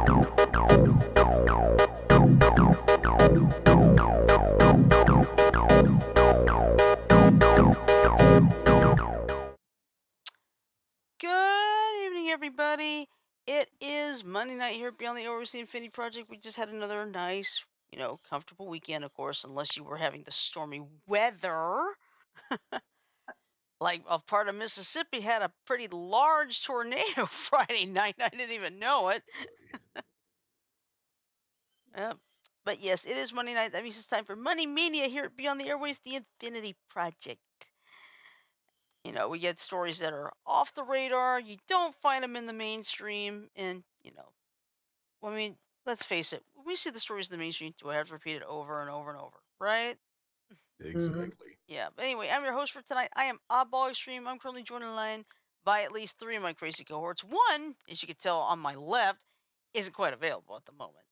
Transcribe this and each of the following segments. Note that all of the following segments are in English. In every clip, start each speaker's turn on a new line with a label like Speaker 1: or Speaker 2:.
Speaker 1: Good evening, everybody. It is Monday night here at Beyond the Overseas Infinity Project. We just had another nice, comfortable weekend, of course, unless you were having the stormy weather. Like a part of Mississippi had a pretty large tornado Friday night. I didn't even know it. Yep. But yes, it is Monday night. That means it's time for Money Mania here at Beyond the Airways, the Infinity Project. We get stories that are off the radar. You don't find them in the mainstream. And, I mean, let's face it. When we see the stories in the mainstream, do I have to repeat it over and over and over? Right?
Speaker 2: Exactly.
Speaker 1: Yeah. But anyway, I'm your host for tonight. I am Oddball Extreme. I'm currently joined in line by at least 3 of my crazy cohorts. One, as you can tell on my left, isn't quite available at the moment.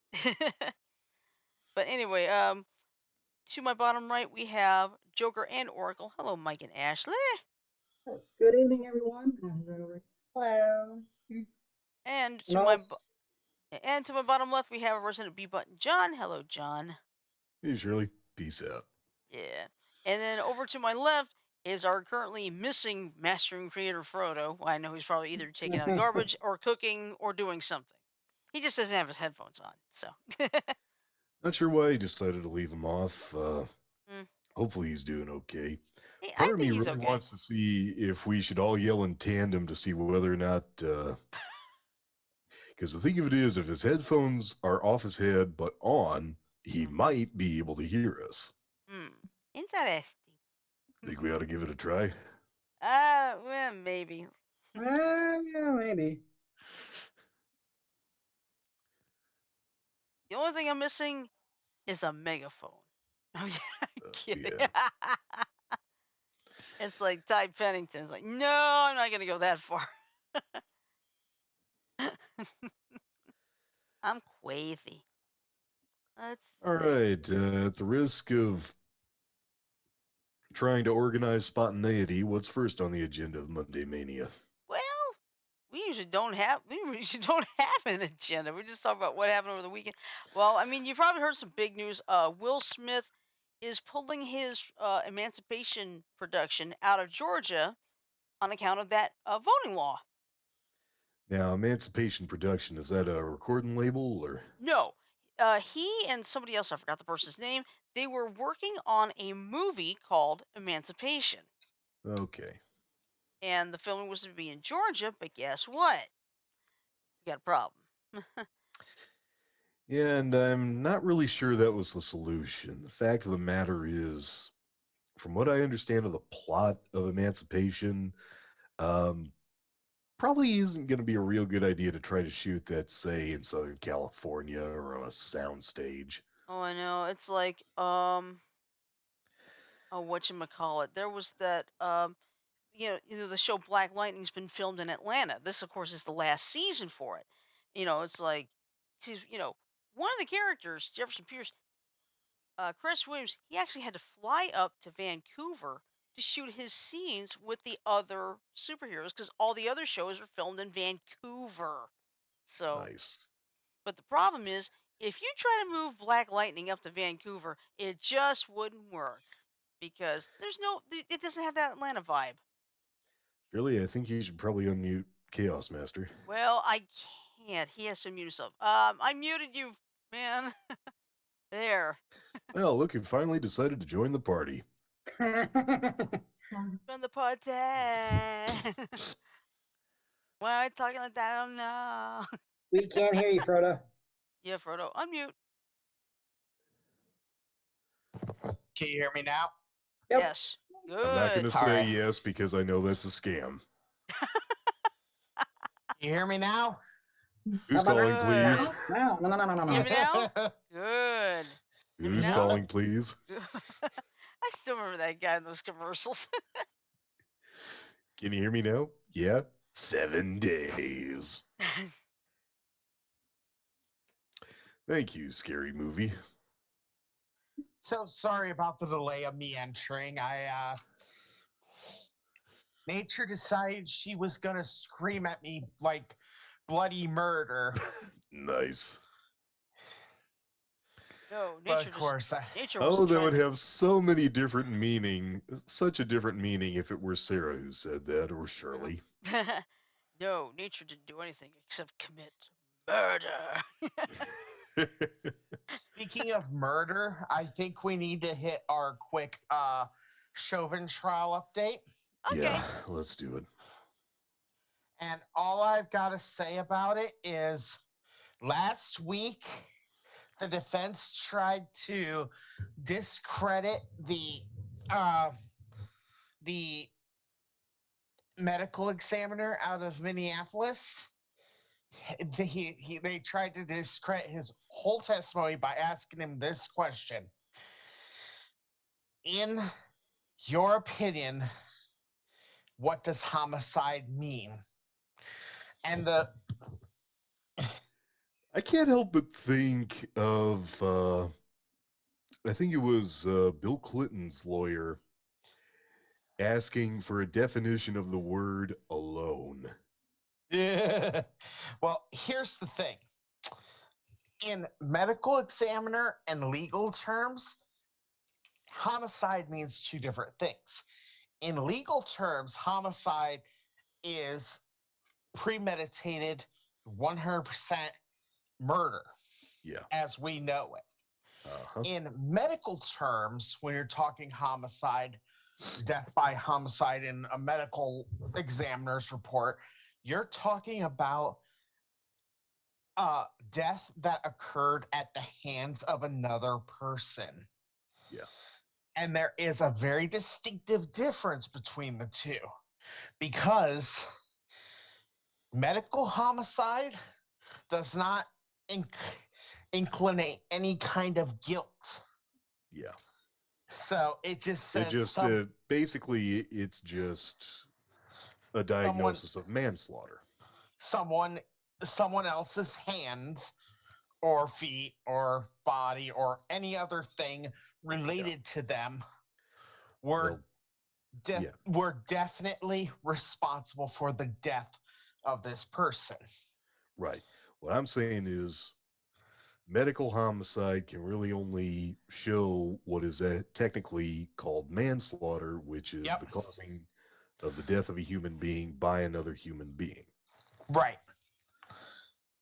Speaker 1: But anyway, to my bottom right, we have Joker and Oracle. Hello, Mike and Ashley.
Speaker 3: Good evening, everyone. Hello.
Speaker 1: And to
Speaker 3: No.
Speaker 1: my bottom left, we have resident B button John. Hello, John.
Speaker 2: Hey, Shirley. Peace out.
Speaker 1: Yeah. And then over to my left is our currently missing master and creator Frodo. Well, I know he's probably either taking out the garbage or cooking or doing something. He just doesn't have his headphones on, so.
Speaker 2: Not sure why he decided to leave him off. Hopefully he's doing okay.
Speaker 1: Hey,
Speaker 2: Part
Speaker 1: I
Speaker 2: of
Speaker 1: think
Speaker 2: me
Speaker 1: he's
Speaker 2: really
Speaker 1: okay.
Speaker 2: wants to see if we should all yell in tandem to see whether or not. Because the thing of it is, if his headphones are off his head but on, he might be able to hear us.
Speaker 1: Interesting.
Speaker 2: Think we ought to give it a try?
Speaker 1: Well, maybe.
Speaker 3: Yeah, maybe.
Speaker 1: The only thing I'm missing is a megaphone. I'm kidding.
Speaker 2: Yeah.
Speaker 1: It's like Ty Pennington's like, no, I'm not going to go that far. I'm queasy.
Speaker 2: All right. At the risk of trying to organize spontaneity, what's first on the agenda of Monday Mania?
Speaker 1: Well, we usually don't have an agenda. We just talk about what happened over the weekend. Well, I mean, you probably heard some big news. Will Smith is pulling his Emancipation production out of Georgia on account of that voting law.
Speaker 2: Now, Emancipation Production, is that a recording label or?
Speaker 1: No, he and somebody else, I forgot the person's name, they were working on a movie called Emancipation.
Speaker 2: Okay.
Speaker 1: And the filming was to be in Georgia, but guess what? We got a problem.
Speaker 2: Yeah, and I'm not really sure that was the solution. The fact of the matter is, from what I understand of the plot of Emancipation, probably isn't going to be a real good idea to try to shoot that, say, in Southern California or on a soundstage.
Speaker 1: Oh, I know. It's like, whatchamacallit. There was that, the show Black Lightning's been filmed in Atlanta. This, of course, is the last season for it. It's like, one of the characters, Jefferson Pierce, Chris Williams, he actually had to fly up to Vancouver to shoot his scenes with the other superheroes because all the other shows are filmed in Vancouver. So,
Speaker 2: Nice.
Speaker 1: but the problem is, if you try to move Black Lightning up to Vancouver, it just wouldn't work because it doesn't have that Atlanta vibe.
Speaker 2: Really, I think you should probably unmute Chaos Master.
Speaker 1: Well, I can't. He has to mute himself. I muted you, man. There.
Speaker 2: Well, look, you finally decided to join the party.
Speaker 1: From the party. Why are you talking like that? I don't know.
Speaker 3: We can't hear you, Frodo.
Speaker 1: Yeah, Frodo, unmute.
Speaker 4: Can you hear me now?
Speaker 3: Yep.
Speaker 1: Yes. Good.
Speaker 2: I'm not going to say
Speaker 4: All right.
Speaker 2: yes because I know that's a scam.
Speaker 4: Can you hear me now?
Speaker 2: Who's calling, please?
Speaker 3: No.
Speaker 1: Hear me now? Good.
Speaker 2: Who's
Speaker 1: now?
Speaker 2: calling, please?
Speaker 1: I still remember that guy in those commercials.
Speaker 2: Can you hear me now? Yeah? 7 days. Thank you, Scary Movie.
Speaker 4: So sorry about the delay of me entering. Nature decided she was gonna scream at me like bloody murder.
Speaker 2: Nice.
Speaker 1: No,
Speaker 4: But of course,
Speaker 1: nature
Speaker 2: Oh,
Speaker 1: wasn't
Speaker 2: that
Speaker 1: trying
Speaker 2: would
Speaker 1: to.
Speaker 2: have so many different meaning, such a different meaning if it were Sarah who said that, or Shirley.
Speaker 1: No, nature didn't do anything except commit murder.
Speaker 4: speaking of murder, I think we need to hit our quick Chauvin trial update.
Speaker 1: Okay.
Speaker 2: Yeah, let's do it.
Speaker 4: And all I've got to say about it is last week, the defense tried to discredit uh, the medical examiner out of Minneapolis. They tried to discredit his whole testimony by asking him this question: in your opinion, what does homicide mean? And
Speaker 2: I can't help but think of, I think it was Bill Clinton's lawyer asking for a definition of the word alone.
Speaker 4: well, here's the thing. In medical examiner and legal terms, homicide means two different things. In legal terms, homicide is premeditated 100% murder
Speaker 2: Yeah.
Speaker 4: as we know it.
Speaker 2: Uh-huh.
Speaker 4: In medical terms, when you're talking homicide, death by homicide in a medical examiner's report, you're talking about death that occurred at the hands of another person.
Speaker 2: Yeah.
Speaker 4: And there is a very distinctive difference between the two because medical homicide does not inclinate any kind of guilt.
Speaker 2: Yeah.
Speaker 4: So it just
Speaker 2: It
Speaker 4: says
Speaker 2: just basically it's just a
Speaker 4: someone
Speaker 2: diagnosis of manslaughter.
Speaker 4: someone someone else's hands or feet or body or any other thing related to them were
Speaker 2: Yeah.
Speaker 4: were definitely responsible for the death of this person.
Speaker 2: Right. What I'm saying is medical homicide can really only show what is technically called manslaughter, which is
Speaker 4: Yep.
Speaker 2: the causing of the death of a human being by another human being.
Speaker 4: Right.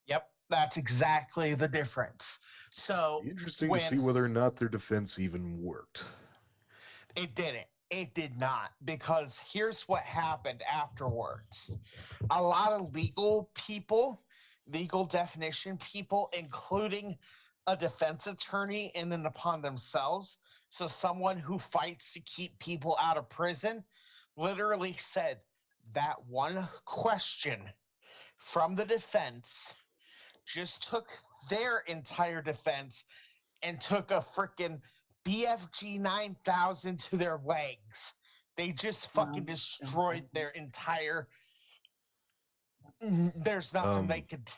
Speaker 4: Yep. That's exactly the difference. So
Speaker 2: Interesting to see
Speaker 4: when
Speaker 2: whether or not their defense even worked.
Speaker 4: it didn't, it did not, because here's what happened afterwards. A lot of legal people, legal definition people, including a defense attorney in and upon themselves, so someone who fights to keep people out of prison, literally said that one question from the defense just took their entire defense and took a freaking BFG 9000 to their legs. They just fucking destroyed their entire. There's nothing they could.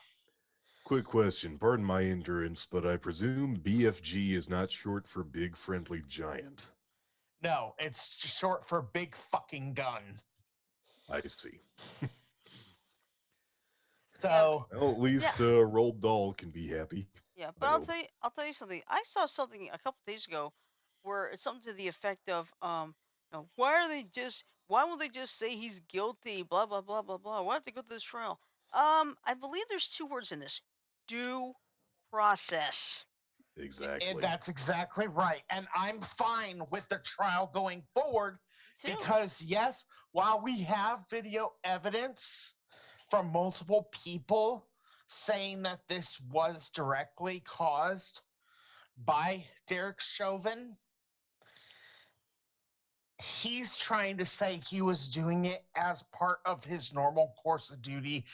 Speaker 2: Quick question. Pardon my ignorance, but I presume BFG is not short for Big Friendly Giant.
Speaker 4: No, it's short for big fucking gun.
Speaker 2: I see.
Speaker 4: So
Speaker 2: well, at least
Speaker 1: Yeah.
Speaker 2: Roald Dahl can be happy.
Speaker 1: Yeah,
Speaker 2: I
Speaker 1: but
Speaker 2: hope.
Speaker 1: I'll tell you something. I saw something a couple days ago where it's something to the effect of, why won't they just say he's guilty? Blah blah blah blah blah. Why have to go through this trial? I believe there's two words in this: due process.
Speaker 2: Exactly.
Speaker 4: that's exactly right. And I'm fine with the trial going forward
Speaker 1: Me too.
Speaker 4: because, yes, while we have video evidence from multiple people saying that this was directly caused by Derek Chauvin, he's trying to say he was doing it as part of his normal course of duty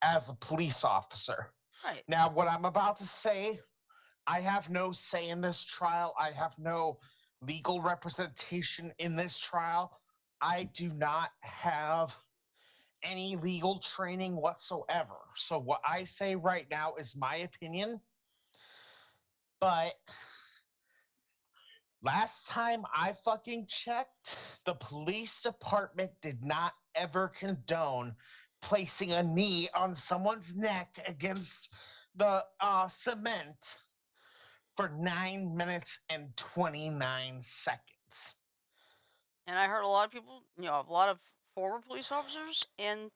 Speaker 4: as a police officer.
Speaker 1: Right.
Speaker 4: Now, what I'm about to say, I have no say in this trial. I have no legal representation in this trial. I do not have any legal training whatsoever. So what I say right now is my opinion. But last time I fucking checked, the police department did not ever condone placing a knee on someone's neck against cement for 9 minutes and 29 seconds.
Speaker 1: And I heard a lot of people, a lot of former police officers and,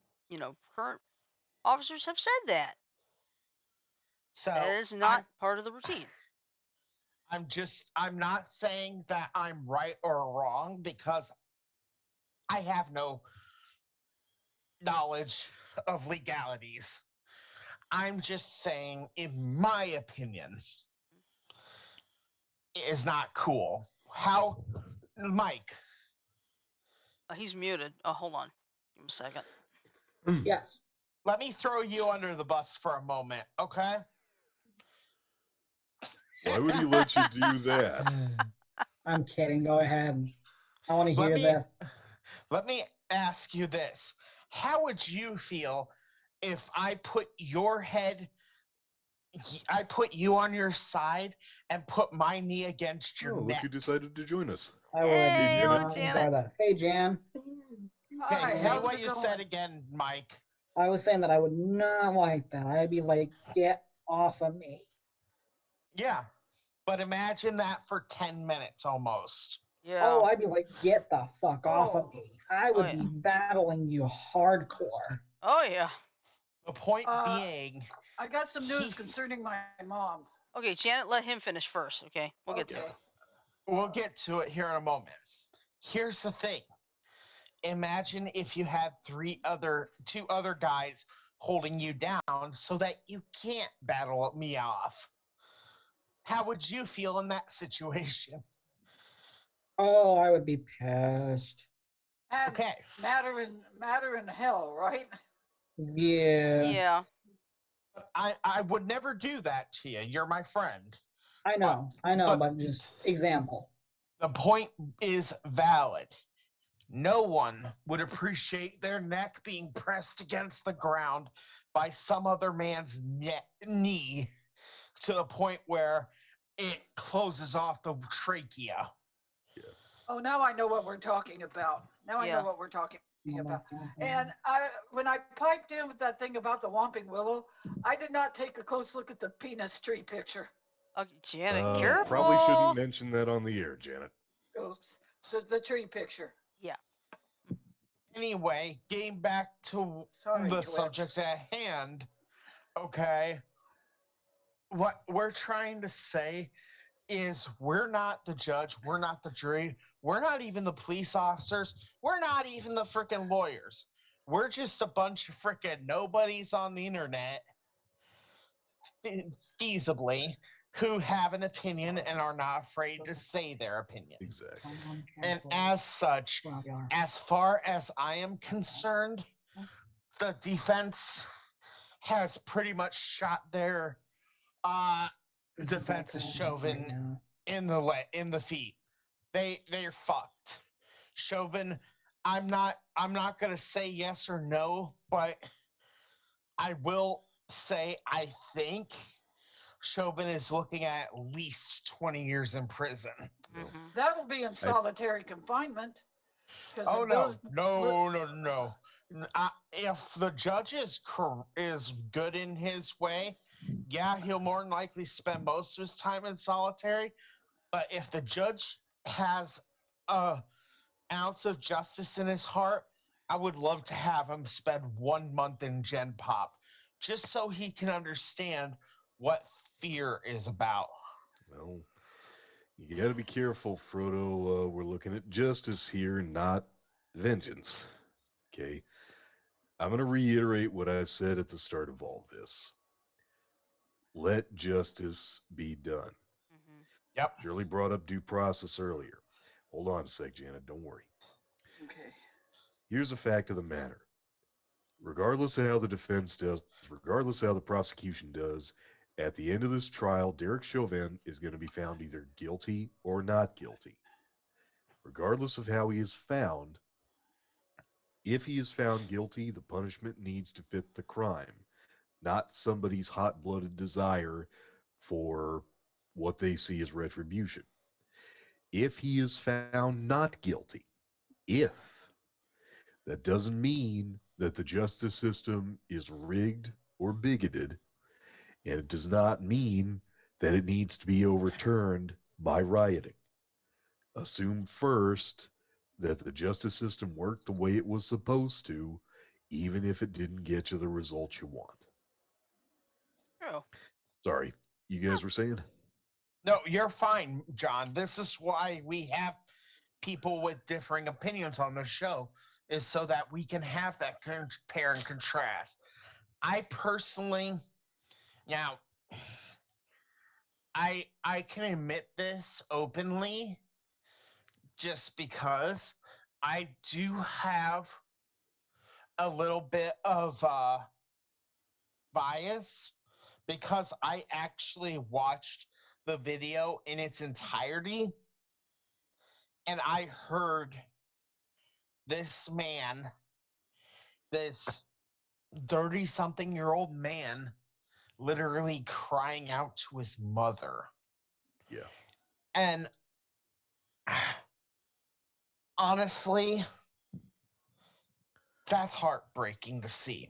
Speaker 1: current officers have said that.
Speaker 4: So
Speaker 1: That is not part of the routine.
Speaker 4: I'm not saying that I'm right or wrong because I have no knowledge of legalities. I'm just saying, in my opinion, it is not cool. How, Mike?
Speaker 1: He's muted. Oh, hold on. Give him a second.
Speaker 3: Yes.
Speaker 4: Let me throw you under the bus for a moment, okay?
Speaker 2: Why would he let you do that?
Speaker 3: I'm kidding. Go ahead. I want to
Speaker 4: Let
Speaker 3: hear
Speaker 4: me
Speaker 3: this.
Speaker 4: let me ask you this. How would you feel if I put you on your side and put my knee against your
Speaker 2: Oh, look
Speaker 4: neck?
Speaker 2: who decided to join us.
Speaker 3: I would
Speaker 1: Hey, hello,
Speaker 3: not enjoy
Speaker 1: Janet.
Speaker 3: that. Hey, Jan.
Speaker 4: Okay,
Speaker 5: Hi,
Speaker 4: say
Speaker 5: how's
Speaker 4: what
Speaker 5: it
Speaker 4: you
Speaker 5: going?
Speaker 4: said again, Mike.
Speaker 3: I was saying that I would not like that. I'd be like, get off of me.
Speaker 4: Yeah, but imagine that for 10 minutes almost.
Speaker 1: Yeah.
Speaker 3: Oh, I'd be like, get the fuck off of
Speaker 5: Oh.
Speaker 3: me. I would
Speaker 1: yeah.
Speaker 3: be battling you hardcore.
Speaker 1: Oh, yeah.
Speaker 4: The point
Speaker 5: Uh,
Speaker 4: being,
Speaker 5: I got some news
Speaker 4: he-
Speaker 5: concerning my mom.
Speaker 1: Okay, Janet, let him finish first. Okay, we'll get to
Speaker 5: Okay.
Speaker 1: it.
Speaker 4: we'll get to it here in a moment. Here's the thing. Imagine if you had two other guys holding you down so that you can't battle me off. How would you feel in that situation?
Speaker 3: Oh, I would be pissed.
Speaker 5: And
Speaker 4: Okay.
Speaker 5: matter in hell, right?
Speaker 3: Yeah.
Speaker 1: Yeah.
Speaker 4: I would never do that to you. You're my friend.
Speaker 3: I know,
Speaker 4: but
Speaker 3: but just example.
Speaker 4: the point is valid. No one would appreciate their neck being pressed against the ground by some other man's knee to the point where it closes off the trachea.
Speaker 5: Oh, now I know what we're talking about. Now I know
Speaker 1: Yeah.
Speaker 5: what we're talking about. And when I piped in with that thing about the Whomping Willow, I did not take a close look at the penis tree picture.
Speaker 1: Okay, Janet, careful.
Speaker 2: Probably shouldn't mention that on the air, Janet.
Speaker 5: Oops. The tree picture.
Speaker 1: Yeah.
Speaker 4: Anyway, getting back to
Speaker 5: Sorry,
Speaker 4: the
Speaker 5: Twitch.
Speaker 4: subject at hand, okay? What we're trying to say is we're not the judge, we're not the jury, we're not even the police officers, we're not even the freaking lawyers. We're just a bunch of freaking nobodies on the internet, feasibly, who have an opinion and are not afraid to say their opinion.
Speaker 2: Exactly.
Speaker 4: And as such, as far as I am concerned, the defense has pretty much shot their defense is Chauvin in the feet. They're fucked. Chauvin, I'm not gonna say yes or no, but I will say I think Chauvin is looking at least 20 years in prison.
Speaker 1: Mm-hmm.
Speaker 5: That'll be in solitary confinement.
Speaker 4: Oh no. If the judge is good in his way, yeah, he'll more than likely spend most of his time in solitary. But if the judge has a ounce of justice in his heart, I would love to have him spend 1 month in Gen Pop, just so he can understand what fear is about.
Speaker 2: Well, you got to be careful, Frodo. We're looking at justice here, not vengeance. Okay. I'm going to reiterate what I said at the start of all this. Let justice be done.
Speaker 1: Mm-hmm.
Speaker 4: Yep.
Speaker 2: Shirley brought up due process earlier. Hold on a sec, Janet. Don't worry.
Speaker 5: Okay.
Speaker 2: Here's the fact of the matter. Regardless of how the defense does, regardless of how the prosecution does, at the end of this trial, Derek Chauvin is going to be found either guilty or not guilty. Regardless of how he is found, if he is found guilty, the punishment needs to fit the crime, not somebody's hot blooded desire for what they see as retribution. If he is found not guilty, if that doesn't mean that the justice system is rigged or bigoted, and it does not mean that it needs to be overturned by rioting. Assume first that the justice system worked the way it was supposed to, even if it didn't get you the result you want.
Speaker 1: True.
Speaker 2: Sorry, you guys were saying?
Speaker 4: No, you're fine, John. This is why we have people with differing opinions on the show, is so that we can have that compare and contrast. I personally, now, I can admit this openly just because I do have a little bit of bias because I actually watched the video in its entirety and I heard this man, this 30 something year old man, literally crying out to his mother.
Speaker 2: Yeah.
Speaker 4: And honestly, that's heartbreaking to see.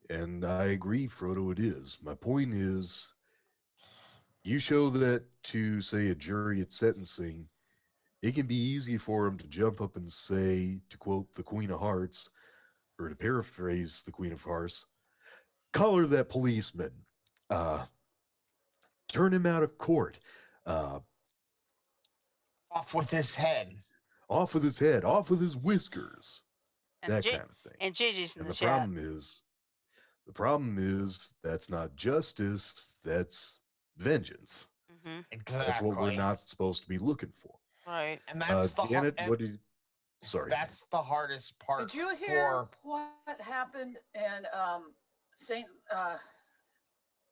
Speaker 2: And I agree, Frodo, it is. My point is, you show that to, say, a jury at sentencing, it can be easy for them to jump up and say, to quote the Queen of Hearts, or to paraphrase the Queen of Hearts, collar that policeman, uh, turn him out of court, uh,
Speaker 4: Off with his head.
Speaker 2: off with his head, off with his whiskers,
Speaker 1: And
Speaker 2: that kind of thing.
Speaker 1: and JJ's in
Speaker 2: And
Speaker 1: the chat.
Speaker 2: the problem is that's not justice, that's vengeance.
Speaker 1: Mm-hmm.
Speaker 4: Exactly.
Speaker 2: That's what we're not supposed to be looking for.
Speaker 1: Right.
Speaker 4: And that's the
Speaker 2: Janet, what did? Sorry.
Speaker 4: That's the hardest part.
Speaker 5: Did you hear what happened in Saint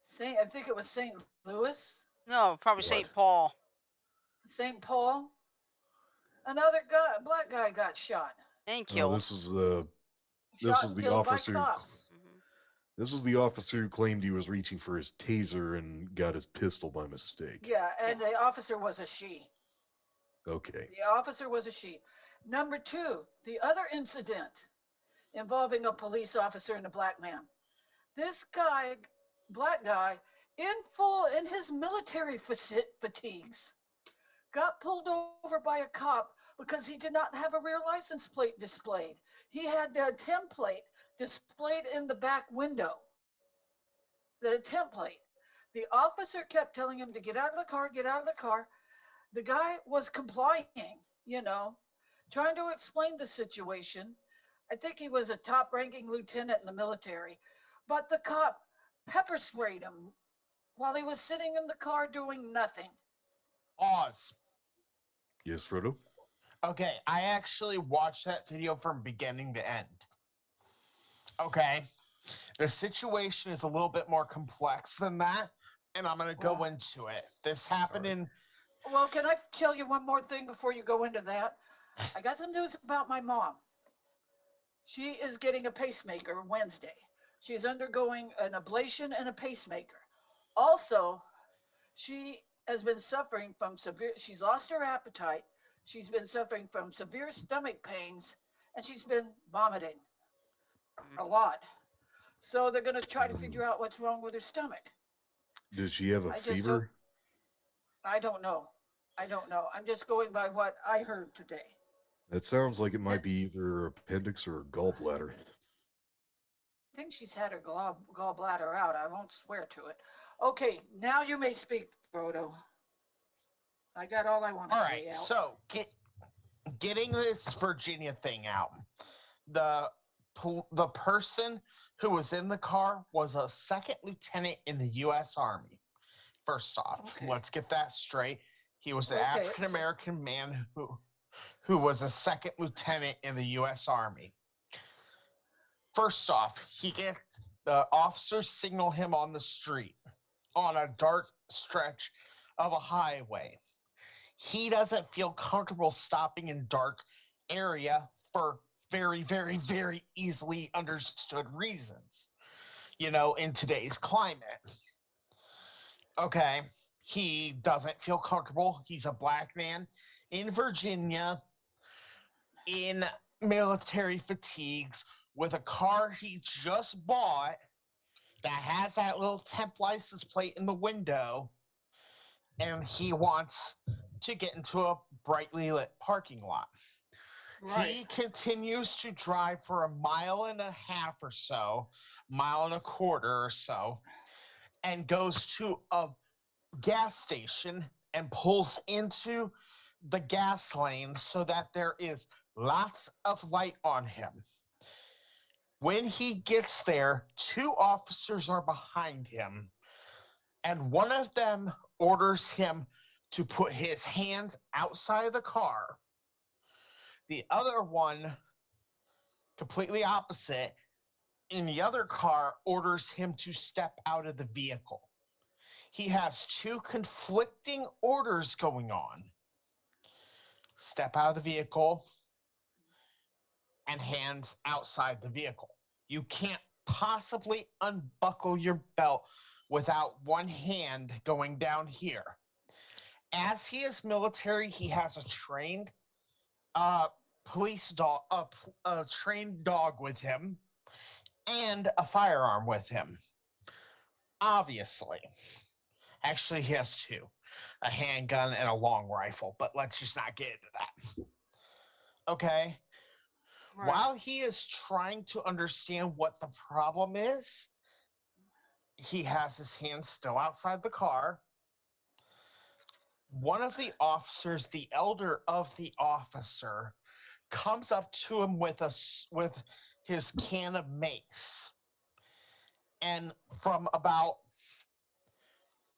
Speaker 5: Saint? I think it was Saint Louis,
Speaker 1: No, probably
Speaker 2: What?
Speaker 1: St. Paul.
Speaker 5: Saint Paul. Another guy, black guy, got shot.
Speaker 1: And
Speaker 2: Oh,
Speaker 1: killed.
Speaker 2: this was the
Speaker 5: Shot
Speaker 2: was
Speaker 5: and
Speaker 2: the
Speaker 5: killed by
Speaker 2: officer.
Speaker 5: cops.
Speaker 1: Mm-hmm.
Speaker 2: This was the officer who claimed he was reaching for his taser and got his pistol by mistake.
Speaker 5: Yeah, and the officer was a she.
Speaker 2: Okay.
Speaker 5: The officer was a she. Number two, the other incident involving a police officer and a black man. This guy, black guy, in his military fatigues, got pulled over by a cop because he did not have a rear license plate displayed. He had the template displayed in the back window. The template. The officer kept telling him to get out of the car, get out of the car. The guy was complying, trying to explain the situation. I think he was a top ranking lieutenant in the military, but the cop pepper sprayed him while he was sitting in the car doing nothing.
Speaker 4: Oz.
Speaker 2: Yes, Frodo.
Speaker 4: Okay, I actually watched that video from beginning to end. Okay, the situation is a little bit more complex than that, and I'm going to go into it. This happened in.
Speaker 5: Well, can I tell you one more thing before you go into that? I got some news about my mom. She is getting a pacemaker Wednesday. She's undergoing an ablation and a pacemaker. Also, she has been suffering from she's lost her appetite. She's been suffering from severe stomach pains, and she's been vomiting a lot. So they're going to try to figure out what's wrong with her stomach.
Speaker 2: Does she have a fever?
Speaker 5: I don't know. I'm just going by what I heard today.
Speaker 2: That sounds like it might be either appendix or gallbladder.
Speaker 5: I think she's had her gallbladder out. I won't swear to it. Okay, now you may speak, Frodo. I got all I want to say out.
Speaker 4: So getting this Virginia thing out. The person who was in the car was a second lieutenant in the U.S. Army. First off, let's get that straight. He was an African American man who was a second lieutenant in the U.S. Army. First off, the officers signal him on the street on a dark stretch of a highway. He doesn't feel comfortable stopping in dark area for very, very, very easily understood reasons, in today's climate. Okay, he doesn't feel comfortable. He's a black man in Virginia in military fatigues with a car he just bought that has that little temp license plate in the window, and he wants to get into a brightly lit parking lot.
Speaker 5: Right.
Speaker 4: He continues to drive for a mile and a half or so, mile and a quarter or so, and goes to a gas station and pulls into the gas lane so that there is lots of light on him. When he gets there, two officers are behind him, and one of them orders him to put his hands outside of the car. The other one, completely opposite, in the other car, orders him to step out of the vehicle. He has two conflicting orders going on: step out of the vehicle and hands outside the vehicle. You can't possibly unbuckle your belt without one hand going down here. As he is military, he has a trained police dog, a trained dog with him, and a firearm with him. Obviously, actually, he has two: a handgun and a long rifle. But let's just not get into that. Okay.
Speaker 5: Right.
Speaker 4: While he is trying to understand what the problem is, he has his hands still outside the car. One of the officers, the elder of the officer, comes up to him with his can of mace, and from about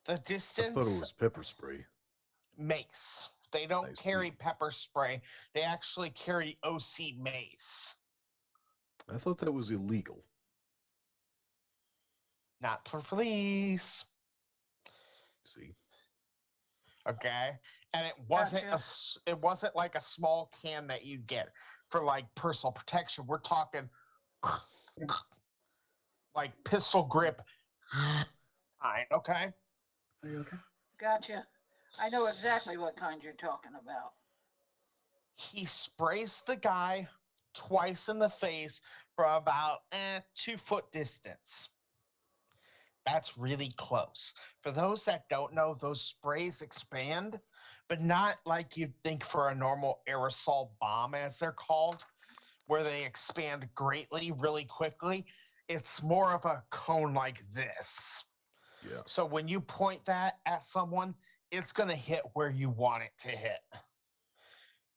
Speaker 4: the
Speaker 2: I thought it
Speaker 4: distance,
Speaker 2: was pepper spray.
Speaker 4: mace. They don't
Speaker 2: I
Speaker 4: carry
Speaker 2: see.
Speaker 4: pepper spray. They actually carry OC mace.
Speaker 2: I thought that was illegal.
Speaker 4: Not for police.
Speaker 2: See,
Speaker 4: Okay, and it wasn't
Speaker 5: Gotcha.
Speaker 4: it wasn't like a small can that you get for like personal protection. We're talking like pistol grip kind. Okay,
Speaker 3: Are you okay?
Speaker 5: Gotcha. I know exactly what kind you're talking about.
Speaker 4: he sprays the guy twice in the face from about 2 foot distance. That's really close. For those that don't know, those sprays expand, but not like you'd think for a normal aerosol bomb, as they're called, where they expand greatly, really quickly. It's more of a cone like this.
Speaker 2: yeah.
Speaker 4: So when you point that at someone, it's going to hit where you want it to hit.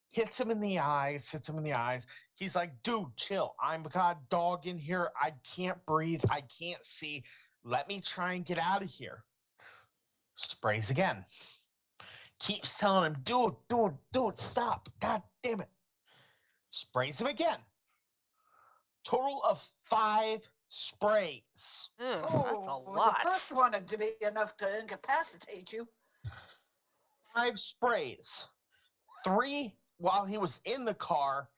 Speaker 4: Hits him in the eyes, hits him in the eyes. He's like, dude, chill. I'm a god dog in here. I can't breathe. I can't see. Let me try and get out of here. Sprays again. Keeps telling him, dude, stop. God damn it. Sprays him again. Total of 5 sprays.
Speaker 1: Ugh, that's a
Speaker 5: Oh, the
Speaker 1: lot.
Speaker 5: first wanted to be enough to incapacitate you.
Speaker 4: 5 sprays. 3 while he was in the car,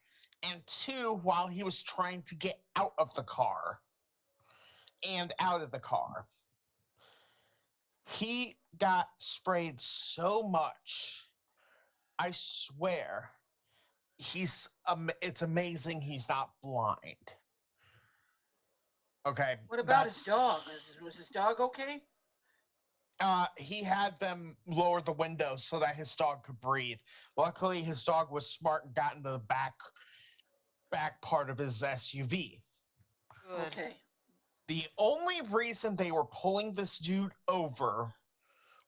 Speaker 4: and 2 while he was trying to get out of the car. And out of the car. He got sprayed so much, I swear, it's amazing he's not blind. Okay,
Speaker 5: What about his dog? Was his dog okay?
Speaker 4: He had them lower the window so that his dog could breathe. Luckily, his dog was smart and got into the back part of his SUV.
Speaker 1: Good.
Speaker 5: Okay.
Speaker 4: The only reason they were pulling this dude over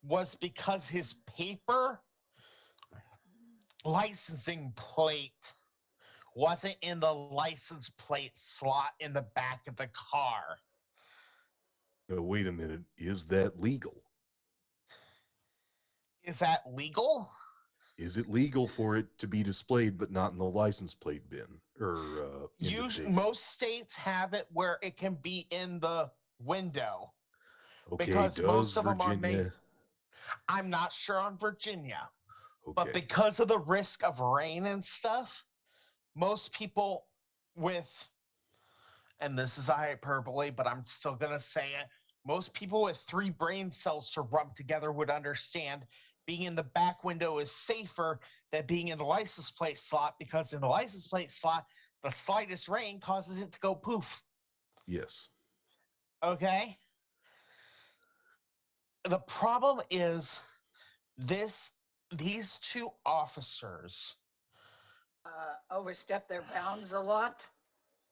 Speaker 4: was because his paper licensing plate wasn't in the license plate slot in the back of the car.
Speaker 2: Wait a minute. Is that legal?
Speaker 4: Is that legal?
Speaker 2: Is it legal for it to be displayed but not in the license plate bin or indentation?
Speaker 4: Most states have it where it can be in the window.
Speaker 2: Okay,
Speaker 4: because
Speaker 2: does
Speaker 4: most of them are
Speaker 2: Virginia?
Speaker 4: made. I'm not sure on Virginia, but
Speaker 2: Okay,
Speaker 4: because of the risk of rain and stuff, most people with, and this is hyperbole, but I'm still going to say it, most people with 3 brain cells to rub together would understand being in the back window is safer than being in the license plate slot, because in the license plate slot, the slightest rain causes it to go poof.
Speaker 2: yes.
Speaker 4: Okay? the problem is these two officers
Speaker 5: Overstep their bounds a lot.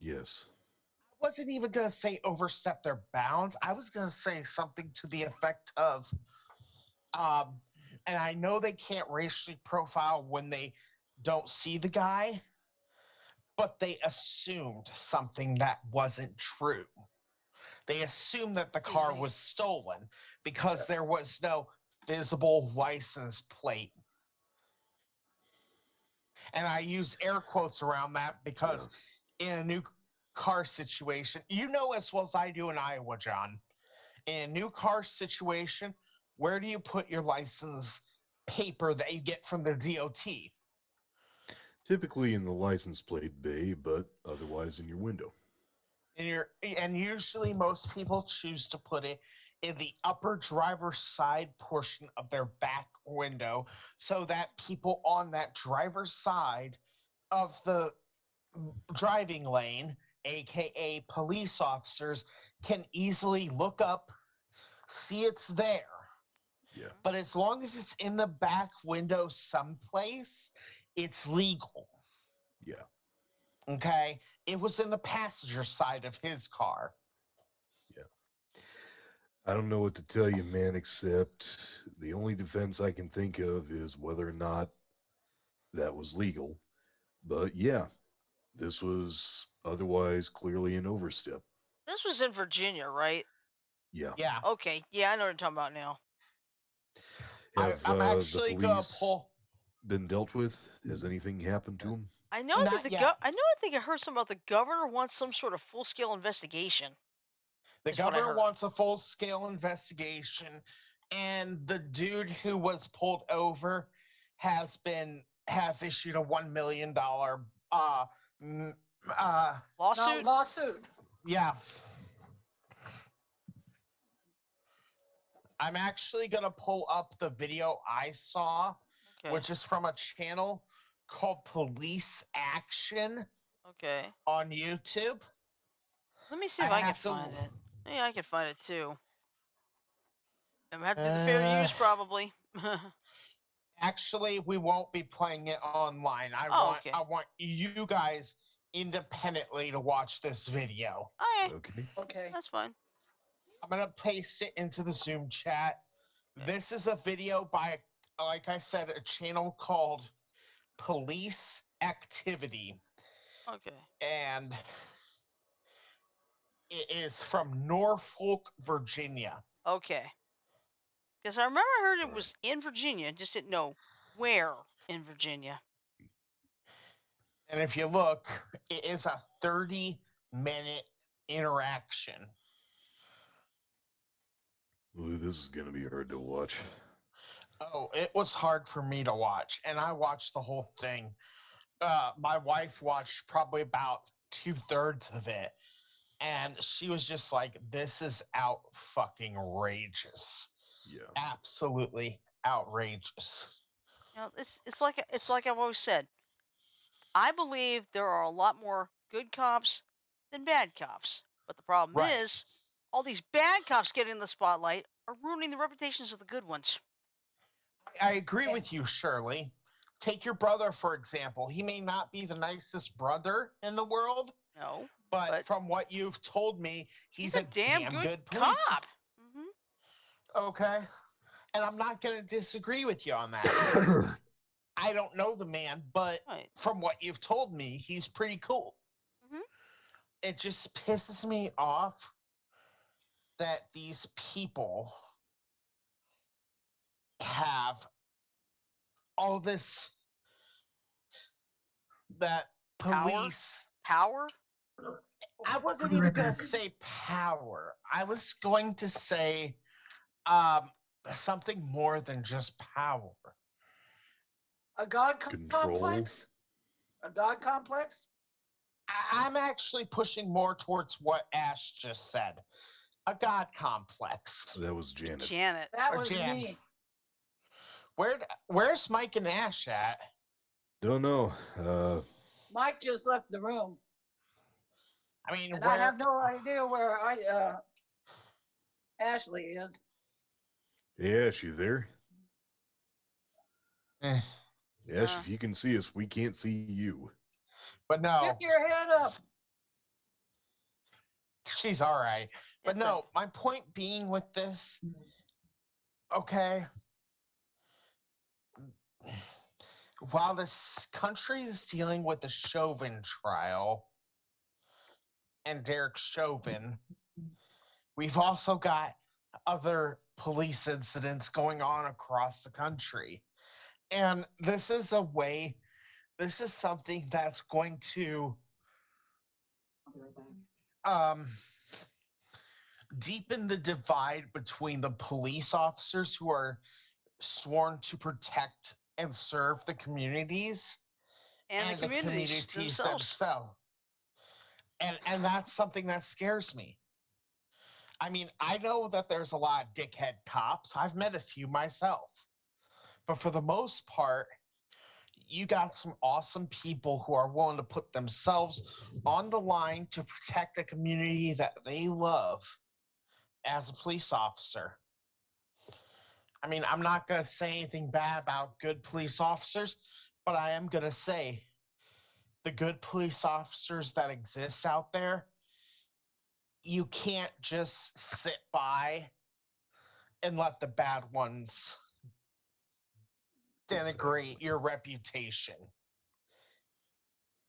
Speaker 2: Yes.
Speaker 4: wasn't even going to say overstep their bounds. I was going to say something to the effect of, um, and I know they can't racially profile when they don't see the guy, but they assumed something that wasn't true. They assumed that the
Speaker 1: Excuse
Speaker 4: car
Speaker 1: me.
Speaker 4: was stolen because there was no visible license plate. And I use air quotes around that because in a new car situation, you know as well as I do in Iowa, John, in a new car situation, where do you put your license paper that you get from the DOT?
Speaker 2: Typically in the license plate bay, but otherwise in your window.
Speaker 4: And usually most people choose to put it in the upper driver's side portion of their back window so that people on that driver's side of the driving lane, aka police officers, can easily look up, see it's there.
Speaker 2: Yeah.
Speaker 4: But as long as it's in the back window someplace, it's legal.
Speaker 2: Yeah.
Speaker 4: Okay? It was in the passenger side of his car.
Speaker 2: Yeah. I don't know what to tell you, man, except the only defense I can think of is whether or not that was legal. But yeah, this was otherwise clearly an overstep.
Speaker 1: This was in Virginia, right?
Speaker 2: Yeah.
Speaker 4: Yeah.
Speaker 1: Okay. Yeah, I know what you're talking about now.
Speaker 2: Have
Speaker 4: I'm
Speaker 2: the
Speaker 4: actually going to
Speaker 2: police
Speaker 4: pull.
Speaker 2: been dealt with? Has anything happened to them?
Speaker 1: I know that
Speaker 4: Not yet.
Speaker 1: I think I heard something about the governor wants some sort of full scale investigation.
Speaker 4: The
Speaker 1: Is what I
Speaker 4: governor
Speaker 1: heard.
Speaker 4: wants a full scale investigation, and the dude who was pulled over has issued a $1 million m-
Speaker 1: Lawsuit?
Speaker 5: Lawsuit.
Speaker 4: yeah. I'm actually gonna pull up the video I saw,
Speaker 1: Okay.
Speaker 4: which is from a channel called Police Action
Speaker 1: Okay.
Speaker 4: on YouTube.
Speaker 1: Let me see
Speaker 4: I
Speaker 1: if I can
Speaker 4: have to.
Speaker 1: find it. Yeah, I can find it too. I'm gonna have to do the fair
Speaker 4: Uh,
Speaker 1: use probably.
Speaker 4: Actually, we won't be playing it online.
Speaker 1: Oh, okay.
Speaker 4: I want you guys independently to watch this video.
Speaker 1: Okay,
Speaker 2: Okay.
Speaker 5: Okay.
Speaker 1: that's fine.
Speaker 4: I'm gonna paste it into the Zoom chat.
Speaker 1: Okay.
Speaker 4: This is a video by, like I said, a channel called Police Activity,
Speaker 1: Okay.
Speaker 4: and it is from Norfolk, Virginia.
Speaker 1: Okay. Because I remember I heard it
Speaker 2: All right.
Speaker 1: was in Virginia, just didn't know where in Virginia.
Speaker 4: And if you look, it is a 30-minute interaction.
Speaker 2: Ooh, this is gonna be hard to watch.
Speaker 4: Oh, it was hard for me to watch, and I watched the whole thing. My wife watched probably about 2/3 of it, and she was just like, "This is out fucking outrageous,
Speaker 2: Yeah.
Speaker 4: absolutely outrageous."
Speaker 1: You know, it's like I've always said. I believe there are a lot more good cops than bad cops. But the problem
Speaker 4: Right.
Speaker 1: is, all these bad cops getting in the spotlight are ruining the reputations of the good ones.
Speaker 4: I agree
Speaker 5: Okay.
Speaker 4: with you, Shirley. Take your brother, for example. He may not be the nicest brother in the world,
Speaker 1: No,
Speaker 4: but
Speaker 1: but
Speaker 4: from what you've told me,
Speaker 1: he's
Speaker 4: he's
Speaker 1: a
Speaker 4: a
Speaker 1: damn
Speaker 4: damn
Speaker 1: good
Speaker 4: good police.
Speaker 1: cop. Hmm.
Speaker 4: Okay. And I'm not going to disagree with you on that because I don't know the man, but
Speaker 1: Right.
Speaker 4: from what you've told me, he's pretty cool.
Speaker 1: Hmm.
Speaker 4: It just pisses me off that these people have all this, that
Speaker 1: Power.
Speaker 4: police.
Speaker 1: Power.
Speaker 4: I wasn't even going to say power. I was going to say something more than just power.
Speaker 5: A God
Speaker 2: Control.
Speaker 5: complex? A God complex?
Speaker 4: I'm actually pushing more towards what Ash just said. A god complex.
Speaker 2: That was Janet.
Speaker 1: Janet.
Speaker 5: That
Speaker 4: Or
Speaker 5: was
Speaker 4: Jan.
Speaker 5: me.
Speaker 4: Where's Mike and Ash at?
Speaker 2: Don't know.
Speaker 5: Mike just left the room,
Speaker 4: I mean,
Speaker 5: and I have no idea where Ashley is.
Speaker 2: Ash, you there?
Speaker 4: Eh,
Speaker 2: Ash, if you can see us, we can't see you.
Speaker 4: But
Speaker 5: Stick
Speaker 4: no,
Speaker 5: your head up.
Speaker 4: she's all right. But
Speaker 1: It's a
Speaker 4: no, my point being with this, okay, while this country is dealing with the Chauvin trial and Derek Chauvin, we've also got other police incidents going on across the country. And this is a way, this is something that's going to um, deepen the divide between the police officers who are sworn to protect and serve the communities
Speaker 1: and the
Speaker 4: and the
Speaker 1: communities
Speaker 4: communities
Speaker 1: themselves.
Speaker 4: themselves. And that's something that scares me. I mean, I know that there's a lot of dickhead cops. I've met a few myself. But for the most part, you got some awesome people who are willing to put themselves on the line to protect the community that they love as a police officer. I mean, I'm not going to say anything bad about good police officers, but I am going to say the good police officers that exist out there, you can't just sit by and let the bad ones denigrate your reputation.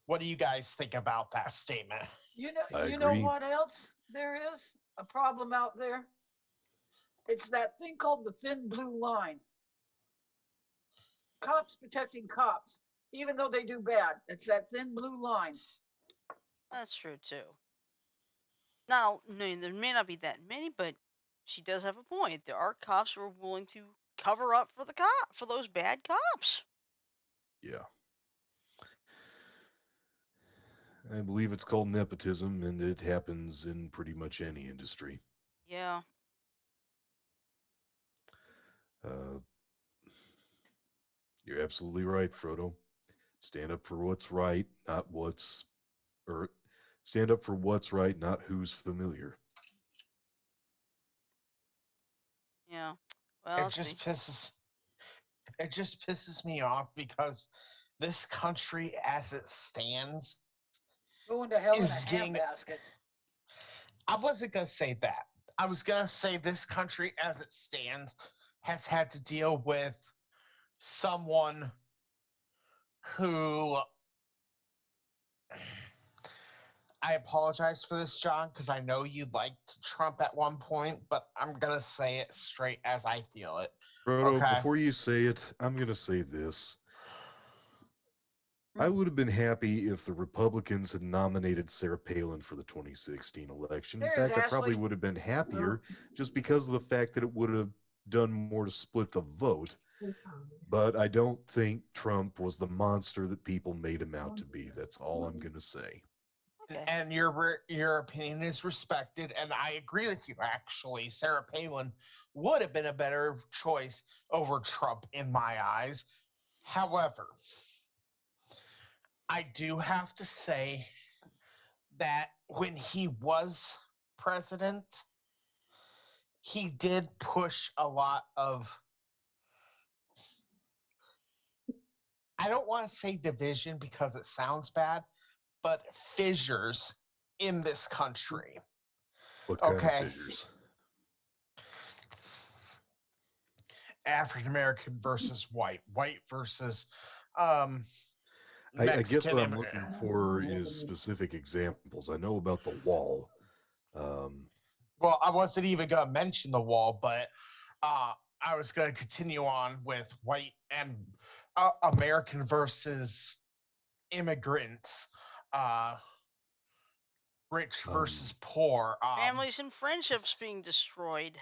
Speaker 4: What do you guys think about that statement?
Speaker 2: I
Speaker 5: You know
Speaker 2: agree.
Speaker 5: what else there is a problem out there? It's that thing called the thin blue line. Cops protecting cops, even though they do bad. It's that thin blue line.
Speaker 1: That's true too. Now, no, there may not be that many, but she does have a point. There are cops who are willing to cover up for for those bad cops.
Speaker 2: Yeah. I believe it's called nepotism, and it happens in pretty much any industry.
Speaker 1: Yeah.
Speaker 2: Uh, you're absolutely right, Frodo. Stand up for what's right, not what's, or stand up for what's right, not who's familiar.
Speaker 1: Yeah. Well,
Speaker 4: It
Speaker 1: let's see.
Speaker 4: just pisses it just pisses me off because this country as it stands
Speaker 5: Going to hell in a
Speaker 4: is getting
Speaker 5: handbasket.
Speaker 4: I wasn't going to say that. I was going to say this country as it stands has had to deal with someone who I apologize for this, John, because I know you liked Trump at one point, but I'm going to say it straight as I feel it.
Speaker 2: Frodo,
Speaker 4: Okay.
Speaker 2: before you say it, I'm going to say this. I
Speaker 5: Hmm.
Speaker 2: would have been happy if the Republicans had nominated Sarah Palin for the 2016 election. In
Speaker 5: There's
Speaker 2: fact, I probably
Speaker 5: Ashley.
Speaker 2: would have been happier just because of the fact that it would have done more to split the vote. But I don't think Trump was the monster that people made him out to be. That's all I'm going to say.
Speaker 1: Okay.
Speaker 4: And your opinion is respected, and I agree with you. Actually, Sarah Palin would have been a better choice over Trump in my eyes. However, I do have to say that when he was president, he did push a lot of, I don't want to say division because it sounds bad, but fissures in this country.
Speaker 2: What kind of
Speaker 4: Okay.
Speaker 2: fissures?
Speaker 4: African American versus white versus um,
Speaker 2: I guess
Speaker 4: Mexican
Speaker 2: what I'm
Speaker 4: immigrant.
Speaker 2: looking for is specific examples. I know about the wall. Um,
Speaker 4: Well, I wasn't even going to mention the wall, but I was going to continue on with white and American versus immigrants, uh, rich
Speaker 2: um,
Speaker 4: versus poor.
Speaker 1: Families and friendships being destroyed.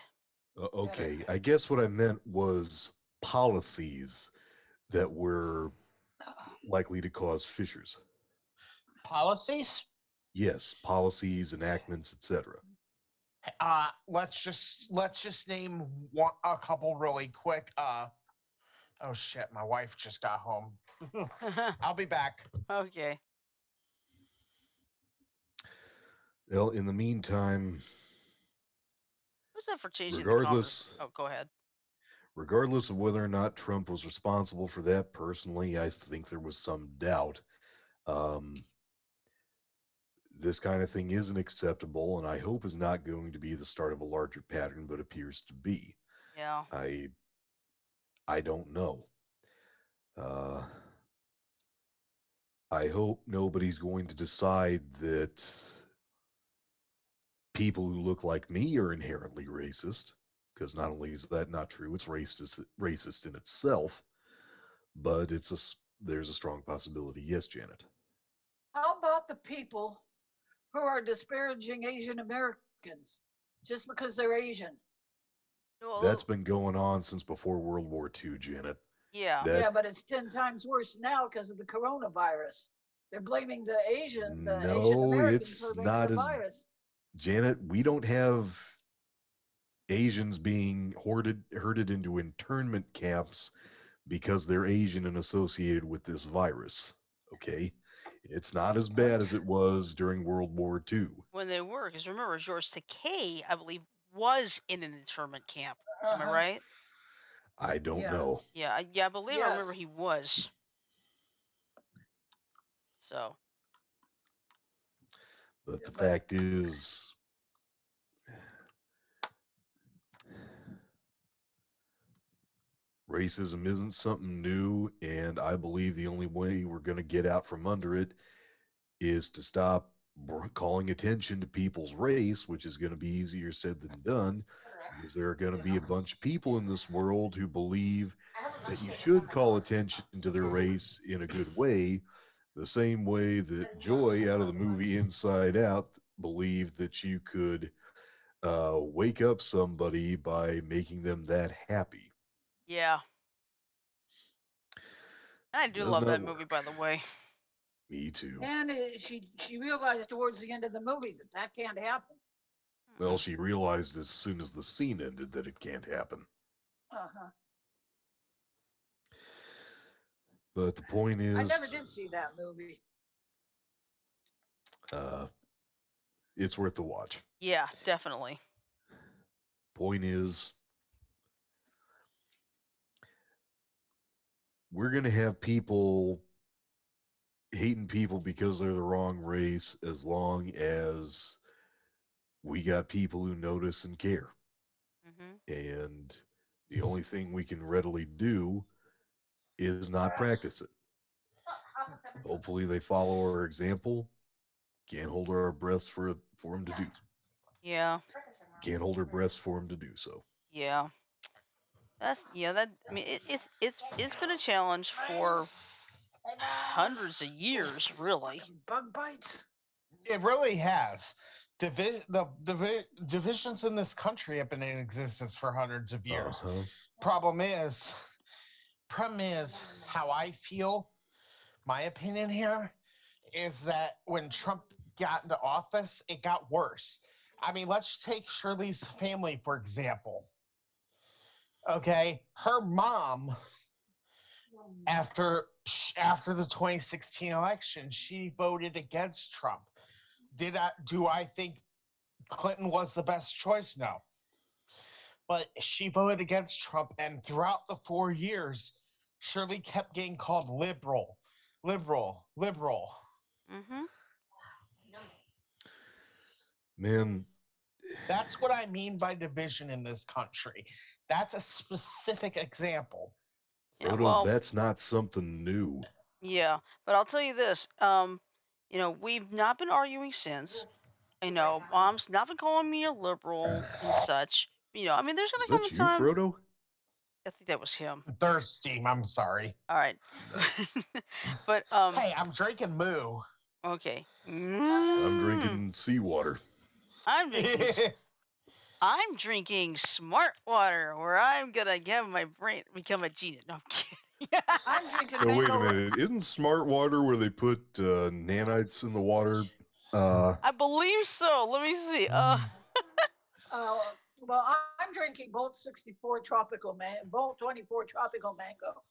Speaker 2: okay, I guess what I meant was policies that were likely to cause fissures.
Speaker 4: Policies.
Speaker 2: Yes, policies, enactments, etc.
Speaker 4: Let's just name a couple really quick. Oh shit, my wife just got home. I'll be back.
Speaker 1: Okay.
Speaker 2: Well, in the meantime,
Speaker 1: Who's that for changing the converse?
Speaker 2: regardless,
Speaker 1: Oh, go ahead.
Speaker 2: regardless of whether or not Trump was responsible for that, personally, I think there was some doubt. Um, this kind of thing isn't acceptable, and I hope is not going to be the start of a larger pattern, but appears to be.
Speaker 1: Yeah.
Speaker 2: I I don't know. Uh, I hope nobody's going to decide that people who look like me are inherently racist, because not only is that not true, it's racist in itself, but there's a strong possibility. Yes, Janet.
Speaker 5: How about the people who are disparaging Asian Americans just because they're Asian?
Speaker 2: That's
Speaker 1: Well,
Speaker 2: been going on since before World War II, Janet.
Speaker 1: yeah.
Speaker 2: That
Speaker 5: Yeah, but it's 10 times worse now because of the coronavirus. They're blaming the Asian
Speaker 2: no,
Speaker 5: Americans for
Speaker 2: it's not
Speaker 5: the
Speaker 2: as
Speaker 5: virus.
Speaker 2: Janet. We don't have Asians being herded into internment camps because they're Asian and associated with this virus. Okay, it's not as bad
Speaker 5: What?
Speaker 2: as it was during World War II.
Speaker 1: When they were, because remember, George Takei, I believe, was in an internment camp.
Speaker 5: Uh
Speaker 1: Am I
Speaker 5: huh.
Speaker 1: right?
Speaker 2: I don't
Speaker 5: Yeah.
Speaker 2: know,
Speaker 1: Yeah, I believe I remember
Speaker 5: Yes.
Speaker 1: he was. So,
Speaker 2: but the
Speaker 5: But
Speaker 2: fact is, racism isn't something new, and I believe the only way we're going to get out from under it is to stop calling attention to people's race, which is going to be easier said than done, because there are going to be a bunch of people in this world who believe that you should call attention to their race in a good way, the same way that Joy out of the movie Inside Out believed that you could wake up somebody by making them that happy.
Speaker 1: yeah. And I do
Speaker 2: Does
Speaker 1: love
Speaker 2: not
Speaker 1: that movie,
Speaker 2: work.
Speaker 1: by the way.
Speaker 2: Me too.
Speaker 5: and she realized towards the end of the movie that that can't happen.
Speaker 2: Well,
Speaker 1: Mm-mm.
Speaker 2: she realized as soon as the scene ended that it can't happen.
Speaker 5: Uh huh.
Speaker 2: But the point
Speaker 5: I
Speaker 2: is,
Speaker 5: never did see that movie.
Speaker 2: uh, it's worth the watch.
Speaker 1: Yeah, definitely.
Speaker 2: Point is, we're going to have people hating people because they're the wrong race as long as we got people who notice and care.
Speaker 1: Hmm.
Speaker 2: And the only thing we can readily do is not practice it. Hopefully, they follow our example. Can't hold our breaths for them to do.
Speaker 1: Yeah,
Speaker 2: Can't hold our breaths for them to do so.
Speaker 1: yeah. That. I mean, it's been a challenge for hundreds of years, really.
Speaker 5: Fucking bug bites.
Speaker 4: It really has. Divisions in this country have been in existence for hundreds of
Speaker 2: Uh
Speaker 4: years.
Speaker 2: huh.
Speaker 4: Problem is, problem is how I feel. My opinion here is that when Trump got into office, it got worse. I mean, let's take Shirley's family for example. Okay, her mom after after the 2016 election, she voted against Trump. Do I think Clinton was the best choice? No. But she voted against Trump, and throughout the 4 years, Shirley kept getting called liberal, liberal, liberal.
Speaker 1: Hmm.
Speaker 2: Man,
Speaker 4: That's what I mean by division in this country. That's a specific example.
Speaker 1: Yeah.
Speaker 2: Frodo,
Speaker 1: Well,
Speaker 2: that's not something new.
Speaker 1: yeah. But I'll tell you this. We've not been arguing since. Mom's not been calling me a liberal and such. I mean, there's
Speaker 2: Was
Speaker 1: gonna come a
Speaker 2: that you,
Speaker 1: time.
Speaker 2: Frodo?
Speaker 1: I think that was him.
Speaker 4: Thirsty, I'm sorry.
Speaker 1: All right.
Speaker 2: No.
Speaker 1: But
Speaker 4: Hey, I'm drinking moo.
Speaker 1: okay.
Speaker 2: I'm drinking seawater.
Speaker 1: I'm drinking. I'm drinking smart water, where I'm gonna have my brain become a genius. No, I'm kidding.
Speaker 5: I'm drinking
Speaker 2: So wait a
Speaker 5: mango.
Speaker 2: minute. Isn't smart water where they put nanites in the water?
Speaker 1: I believe so. Let me see.
Speaker 5: Well, I'm drinking Bolt 64 Bolt 24 tropical mango.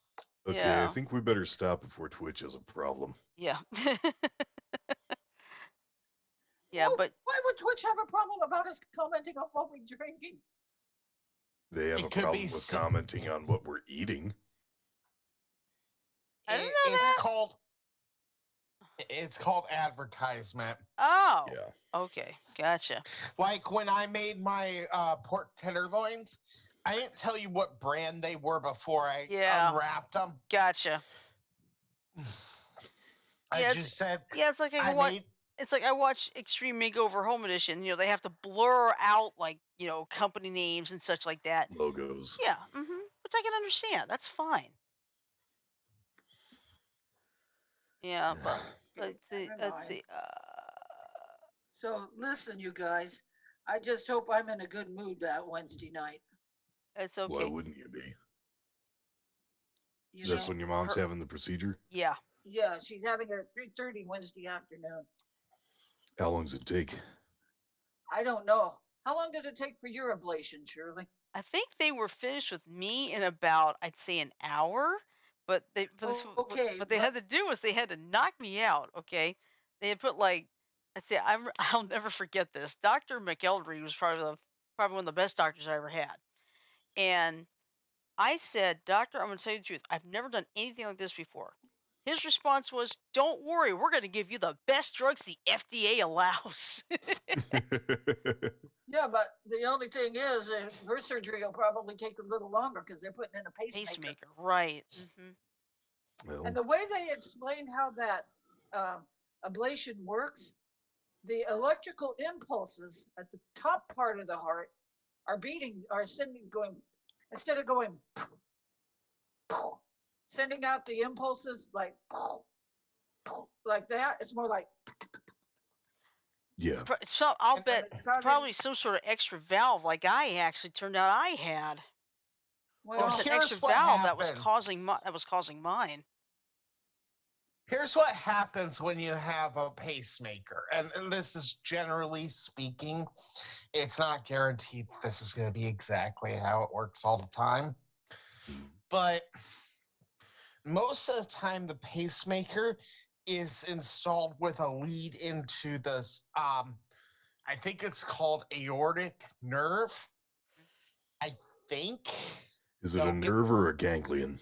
Speaker 2: Okay, I
Speaker 1: Yeah,
Speaker 2: think we better stop before Twitch has a problem.
Speaker 1: yeah, yeah.
Speaker 5: Well,
Speaker 1: But
Speaker 5: why would Twitch have a problem about us commenting on what we're drinking?
Speaker 2: They have
Speaker 4: It
Speaker 2: a
Speaker 4: could be
Speaker 2: problem with commenting on what we're eating.
Speaker 1: I didn't know
Speaker 4: it's
Speaker 1: that.
Speaker 4: called advertisement.
Speaker 1: Oh.
Speaker 2: Yeah.
Speaker 1: Okay. Gotcha.
Speaker 4: Like when I made my pork tenderloins, I didn't tell you what brand they were before I
Speaker 1: Yeah.
Speaker 4: unwrapped them.
Speaker 1: Gotcha.
Speaker 4: I
Speaker 1: Yeah,
Speaker 4: just said
Speaker 1: it's like
Speaker 4: I made.
Speaker 1: It's like I watch Extreme Makeover Home Edition. You know, they have to blur out like company names and such like that.
Speaker 2: Logos.
Speaker 1: Yeah. Which I can understand. That's fine. Yeah, but let's see.
Speaker 5: Never
Speaker 1: Let's
Speaker 5: mind.
Speaker 1: see.
Speaker 5: So listen, you guys. I just hope I'm in a good mood that Wednesday night.
Speaker 1: It's
Speaker 2: Why
Speaker 1: okay.
Speaker 2: wouldn't you be?
Speaker 5: You
Speaker 2: Is this
Speaker 5: know,
Speaker 2: when your mom's
Speaker 1: her-
Speaker 2: having the procedure?
Speaker 1: Yeah.
Speaker 5: yeah, she's having it at 3:30 Wednesday afternoon.
Speaker 2: How long does it take?
Speaker 5: I don't know. How long did it take for your ablation, Shirley?
Speaker 1: I think they were finished with me in about, I'd say, an hour. But
Speaker 5: Okay,
Speaker 1: what they had to do was they had to knock me out. Okay, they had put like, I'll never forget this. Dr. McElderry was probably one of the best doctors I ever had, and I said, Doctor, I'm going to tell you the truth. I've never done anything like this before. His response was, "Don't worry, we're going to give you the best drugs the FDA allows."
Speaker 5: yeah, but the only thing is, her surgery will probably take a little longer because they're putting in a pacemaker.
Speaker 1: Pacemaker, right?
Speaker 2: Well,
Speaker 5: And the way they explained how that ablation works, the electrical impulses at the top part of the heart are sending going, instead of going sending out the impulses like that, it's more like,
Speaker 2: yeah.
Speaker 1: So I'll
Speaker 5: and
Speaker 1: bet
Speaker 5: it's causing,
Speaker 1: probably some sort of extra valve, like I actually turned out I had. There was
Speaker 5: well,
Speaker 1: an
Speaker 4: Here's
Speaker 1: extra
Speaker 4: what
Speaker 1: valve that was
Speaker 4: happened.
Speaker 1: causing mine.
Speaker 4: Here's what happens when you have a pacemaker, and this is generally speaking. It's not guaranteed this is going to be exactly how it works all the time, but most of the time the pacemaker is installed with a lead into this. I think it's called aortic nerve. I think.
Speaker 2: Is it a nerve or a ganglion?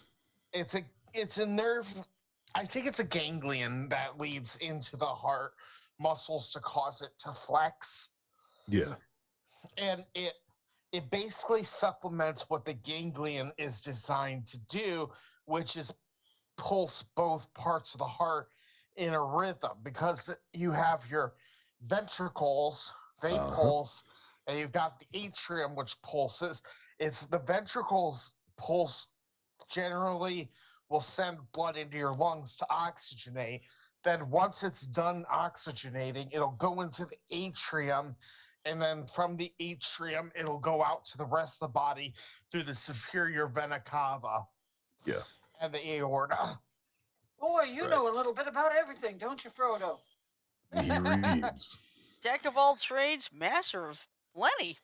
Speaker 4: It's a nerve. I think it's a ganglion that leads into the heart muscles to cause it to flex.
Speaker 2: Yeah.
Speaker 4: And it basically supplements what the ganglion is designed to do, which is pulse both parts of the heart in a rhythm, because you have your ventricles, they pulse, and you've got the atrium, which pulses. It's the ventricles pulse generally will send blood into your lungs to oxygenate. Then once it's done oxygenating, it'll go into the atrium, and then from the atrium, it'll go out to the rest of the body through the superior vena cava.
Speaker 2: Yeah.
Speaker 4: And the aorta.
Speaker 5: boy, you know a little bit about everything, don't you, Frodo?
Speaker 2: He reads.
Speaker 1: Jack of all trades, master of plenty.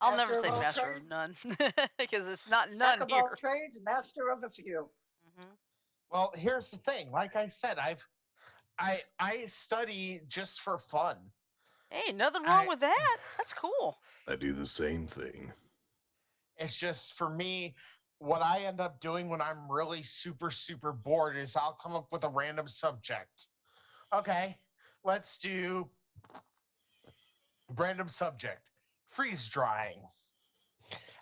Speaker 1: I'll never say master of none because it's not none
Speaker 5: Jack of
Speaker 1: here.
Speaker 5: all trades, master of a few.
Speaker 4: Well, here's the thing. Like I said, I study just for fun.
Speaker 1: Hey, nothing wrong with that. That's cool.
Speaker 2: I do the same thing.
Speaker 4: It's just for me, what I end up doing when I'm really super, super bored is I'll come up with a random subject. Okay, let's do random subject. Freeze drying.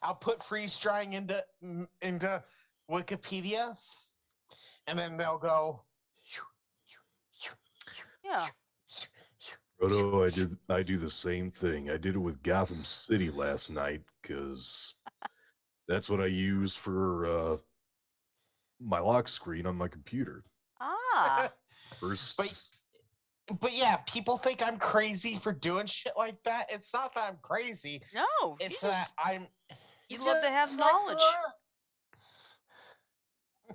Speaker 4: I'll put freeze drying into Wikipedia, and then they'll go.
Speaker 1: Yeah.
Speaker 2: Frodo, I do the same thing. I did it with Gotham City last night because that's what I use for my lock screen on my computer.
Speaker 1: Ah.
Speaker 4: But yeah, people think I'm crazy for doing shit like that. It's not that I'm crazy.
Speaker 1: No,
Speaker 4: it's that I'm.
Speaker 1: You love to have knowledge.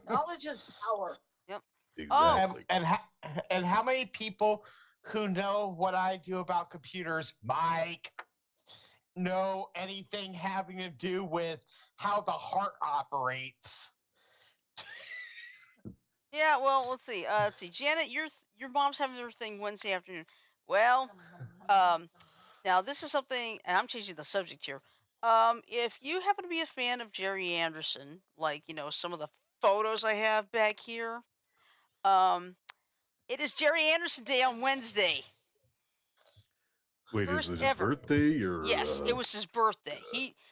Speaker 5: Knowledge is power.
Speaker 1: Yep.
Speaker 2: Exactly.
Speaker 4: And how many people who know what I do about computers, Mike, know anything having to do with how the heart operates?
Speaker 1: Yeah, well, let's see. Janet, your mom's having her thing Wednesday afternoon. Well, Now, this is something, and I'm changing the subject here. If you happen to be a fan of Jerry Anderson, like some of the photos I have back here, um, it is Jerry Anderson Day on Wednesday.
Speaker 2: Wait, is
Speaker 1: First
Speaker 2: it his
Speaker 1: ever.
Speaker 2: birthday or?
Speaker 1: Yes, it was his birthday.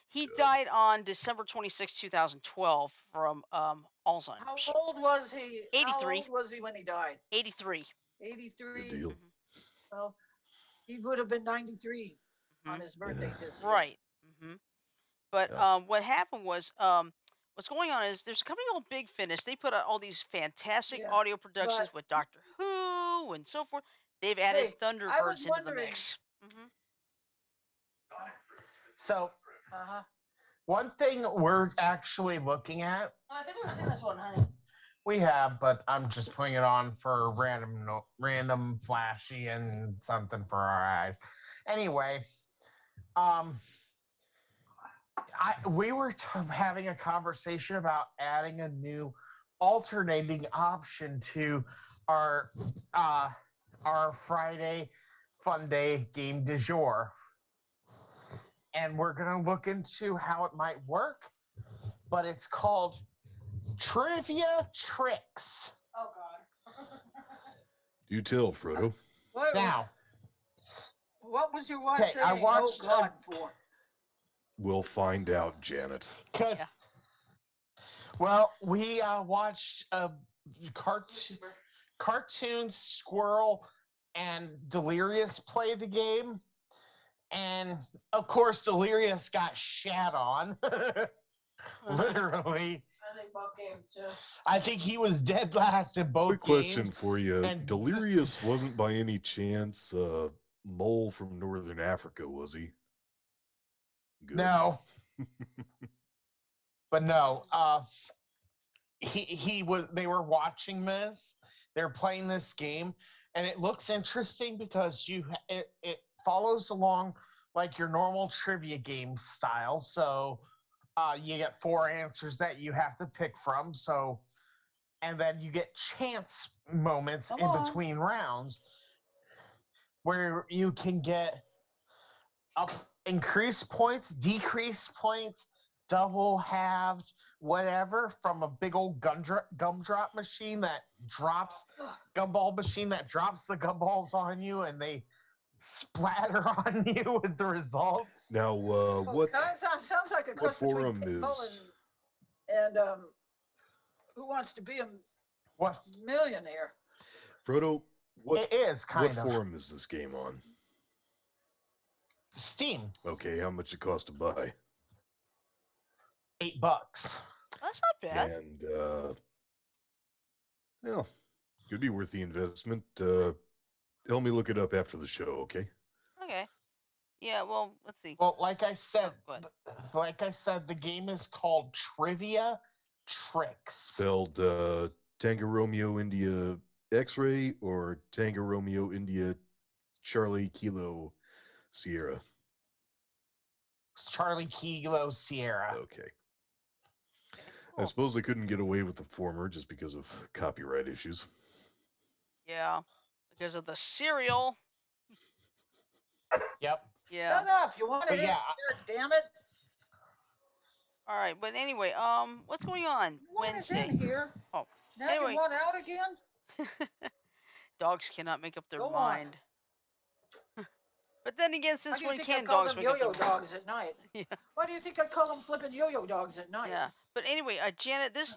Speaker 1: He
Speaker 2: God.
Speaker 1: died on December 26, 2012 from
Speaker 5: How
Speaker 1: Alzheimer's.
Speaker 5: old was he? How
Speaker 1: 83.
Speaker 5: old was he when he died?
Speaker 1: 83.
Speaker 5: 83.
Speaker 2: Good deal.
Speaker 1: Mhm.
Speaker 5: Well, he would have been 93 on
Speaker 1: Mhm.
Speaker 5: his birthday this year.
Speaker 1: Right. But
Speaker 2: Yeah.
Speaker 1: what happened was, what's going on is there's a company called Big Finish. They put out all these fantastic
Speaker 5: Yeah,
Speaker 1: audio productions
Speaker 5: but
Speaker 1: with Doctor Who and so forth. They've added
Speaker 5: hey, I was
Speaker 1: Thunderbirds into the
Speaker 5: wondering.
Speaker 1: mix.
Speaker 4: So
Speaker 5: Uh-huh.
Speaker 4: one thing we're actually looking at,
Speaker 1: I think we've seen this one, honey.
Speaker 4: we have, but I'm just putting it on for random flashy and something for our eyes. Anyway, um, we were having a conversation about adding a new alternating option to our uh, our Friday Fun Day game du jour, and we're gonna look into how it might work. But it's called Trivia Tricks.
Speaker 5: Oh God.
Speaker 2: Do tell, Frodo.
Speaker 4: Now,
Speaker 5: What was your wife
Speaker 4: okay, I
Speaker 5: saying? Oh
Speaker 4: watched
Speaker 5: God, for?
Speaker 2: We'll find out, Janet.
Speaker 4: cause
Speaker 1: Yeah.
Speaker 4: well, we watched a cartoon Squirrel and Delirious play the game, and of course Delirious got shat on. Literally.
Speaker 5: I think both games too.
Speaker 4: I think he was dead last in both
Speaker 2: Quick question
Speaker 4: games.
Speaker 2: for you.
Speaker 4: And
Speaker 2: Delirious wasn't by any chance mole from Northern Africa, was he? Good.
Speaker 4: no, but no. He was. They were watching this. They're playing this game, and it looks interesting because it follows along like your normal trivia game style. So you get four answers that you have to pick from. So and then you get chance moments
Speaker 5: Come
Speaker 4: in
Speaker 5: on.
Speaker 4: between rounds where you can get up increased points, decreased points, double halved, whatever from a big old gumdrop machine that drops gumball machine that drops the gumballs on you and they splatter on you with the results.
Speaker 2: Now, what
Speaker 5: Sounds like a
Speaker 2: what
Speaker 5: cross between
Speaker 2: forum
Speaker 5: pinball
Speaker 2: is?
Speaker 5: and Who Wants to Be a
Speaker 4: What
Speaker 5: Millionaire?
Speaker 2: Frodo, what
Speaker 4: it is
Speaker 2: what
Speaker 4: kind of
Speaker 2: forum is this game on?
Speaker 4: Steam,
Speaker 2: Okay, how much it cost to buy?
Speaker 4: $8.
Speaker 1: That's not bad.
Speaker 2: And well, could be worth the investment. Help me look it up after the show, okay?
Speaker 1: Okay. Yeah. Well, let's see.
Speaker 4: Well, like I said,
Speaker 1: Go ahead.
Speaker 4: the game is called Trivia Tricks.
Speaker 2: Spelled Tango Romeo India X-ray or Tango Romeo India Charlie Kilo Sierra.
Speaker 4: Charlie Kilo Sierra.
Speaker 2: Okay. I
Speaker 1: Cool.
Speaker 2: suppose they couldn't get away with the former just because of copyright issues.
Speaker 1: Yeah. Because of the cereal.
Speaker 4: Yep.
Speaker 1: Yeah.
Speaker 5: Shut up! You want it
Speaker 4: But
Speaker 5: in
Speaker 4: yeah,
Speaker 5: here, damn it!
Speaker 1: All right. But anyway, what's going on
Speaker 5: You want it
Speaker 1: Wednesday?
Speaker 5: in here.
Speaker 1: Oh,
Speaker 5: Now
Speaker 1: anyway.
Speaker 5: you want out again?
Speaker 1: Dogs cannot make up their
Speaker 5: Go on.
Speaker 1: mind. But then again,
Speaker 5: Why
Speaker 1: since
Speaker 5: do you
Speaker 1: when
Speaker 5: think I
Speaker 1: can
Speaker 5: call
Speaker 1: dogs
Speaker 5: them
Speaker 1: make up their
Speaker 5: yo-yo
Speaker 1: mind?
Speaker 5: dogs at night?
Speaker 1: Yeah.
Speaker 5: Why do you think I call them flipping yo-yo dogs at night?
Speaker 1: Yeah. But anyway, Janet, this,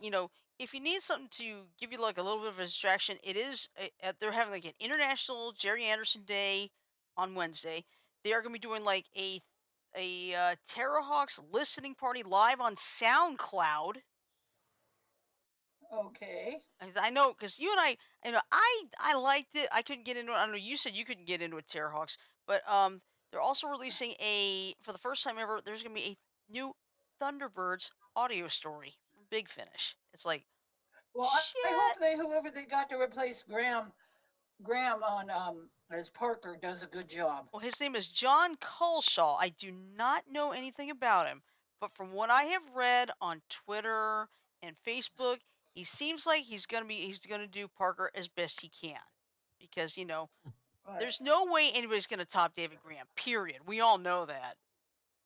Speaker 1: if you need something to give you like a little bit of a distraction, it is they're having like an International Jerry Anderson Day on Wednesday. They are going to be doing like a Terrahawks listening party live on SoundCloud.
Speaker 5: Okay.
Speaker 1: I know, because you and I liked it. I couldn't get into it. I don't know. You said you couldn't get into it, Terrahawks, but they're also releasing for the first time ever. There's gonna be a new Thunderbirds audio story from Big Finish. It's like,
Speaker 5: Well, I
Speaker 1: shit.
Speaker 5: hope whoever they got to replace Graham on as Parker does a good job.
Speaker 1: Well, his name is John Culshaw. I do not know anything about him, but from what I have read on Twitter and Facebook, he seems like he's gonna do Parker as best he can, because There's no way anybody's going to top David Graham. Period. We all know that.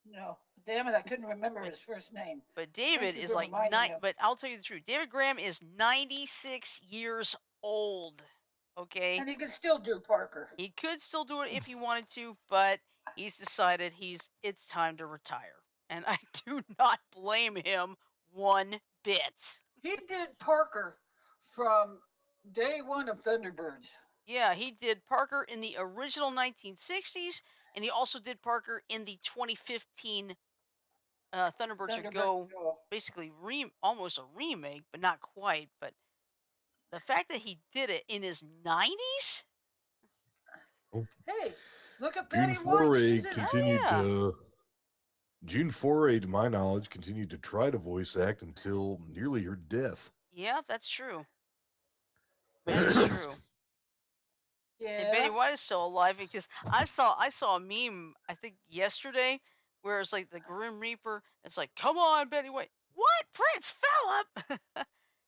Speaker 5: No, damn it, I couldn't remember his first name.
Speaker 1: But David
Speaker 5: you
Speaker 1: is
Speaker 5: for
Speaker 1: like
Speaker 5: reminding me.
Speaker 1: But I'll tell you the truth. David Graham is 96 years old. Okay,
Speaker 5: And he can still do Parker.
Speaker 1: he could still do it if he wanted to, but he's decided it's time to retire, and I do not blame him one bit.
Speaker 5: He did Parker from day one of Thunderbirds.
Speaker 1: Yeah, he did Parker in the original 1960s, and he also did Parker in the 2015 Thunderbirds Are Go, basically almost a remake, but not quite. But the fact that he did it in his 90s?
Speaker 5: Hey, look at
Speaker 2: June
Speaker 5: Betty White.
Speaker 2: Foray
Speaker 5: She's in
Speaker 2: continued
Speaker 1: yeah.
Speaker 2: June Foray, to my knowledge, continued to try to voice act until nearly her death.
Speaker 1: Yeah, that's true. That is true.
Speaker 5: Yes.
Speaker 1: And Betty White is still alive because I saw a meme I think yesterday where it's like the Grim Reaper. It's like, come on, Betty White. What? Prince Philip?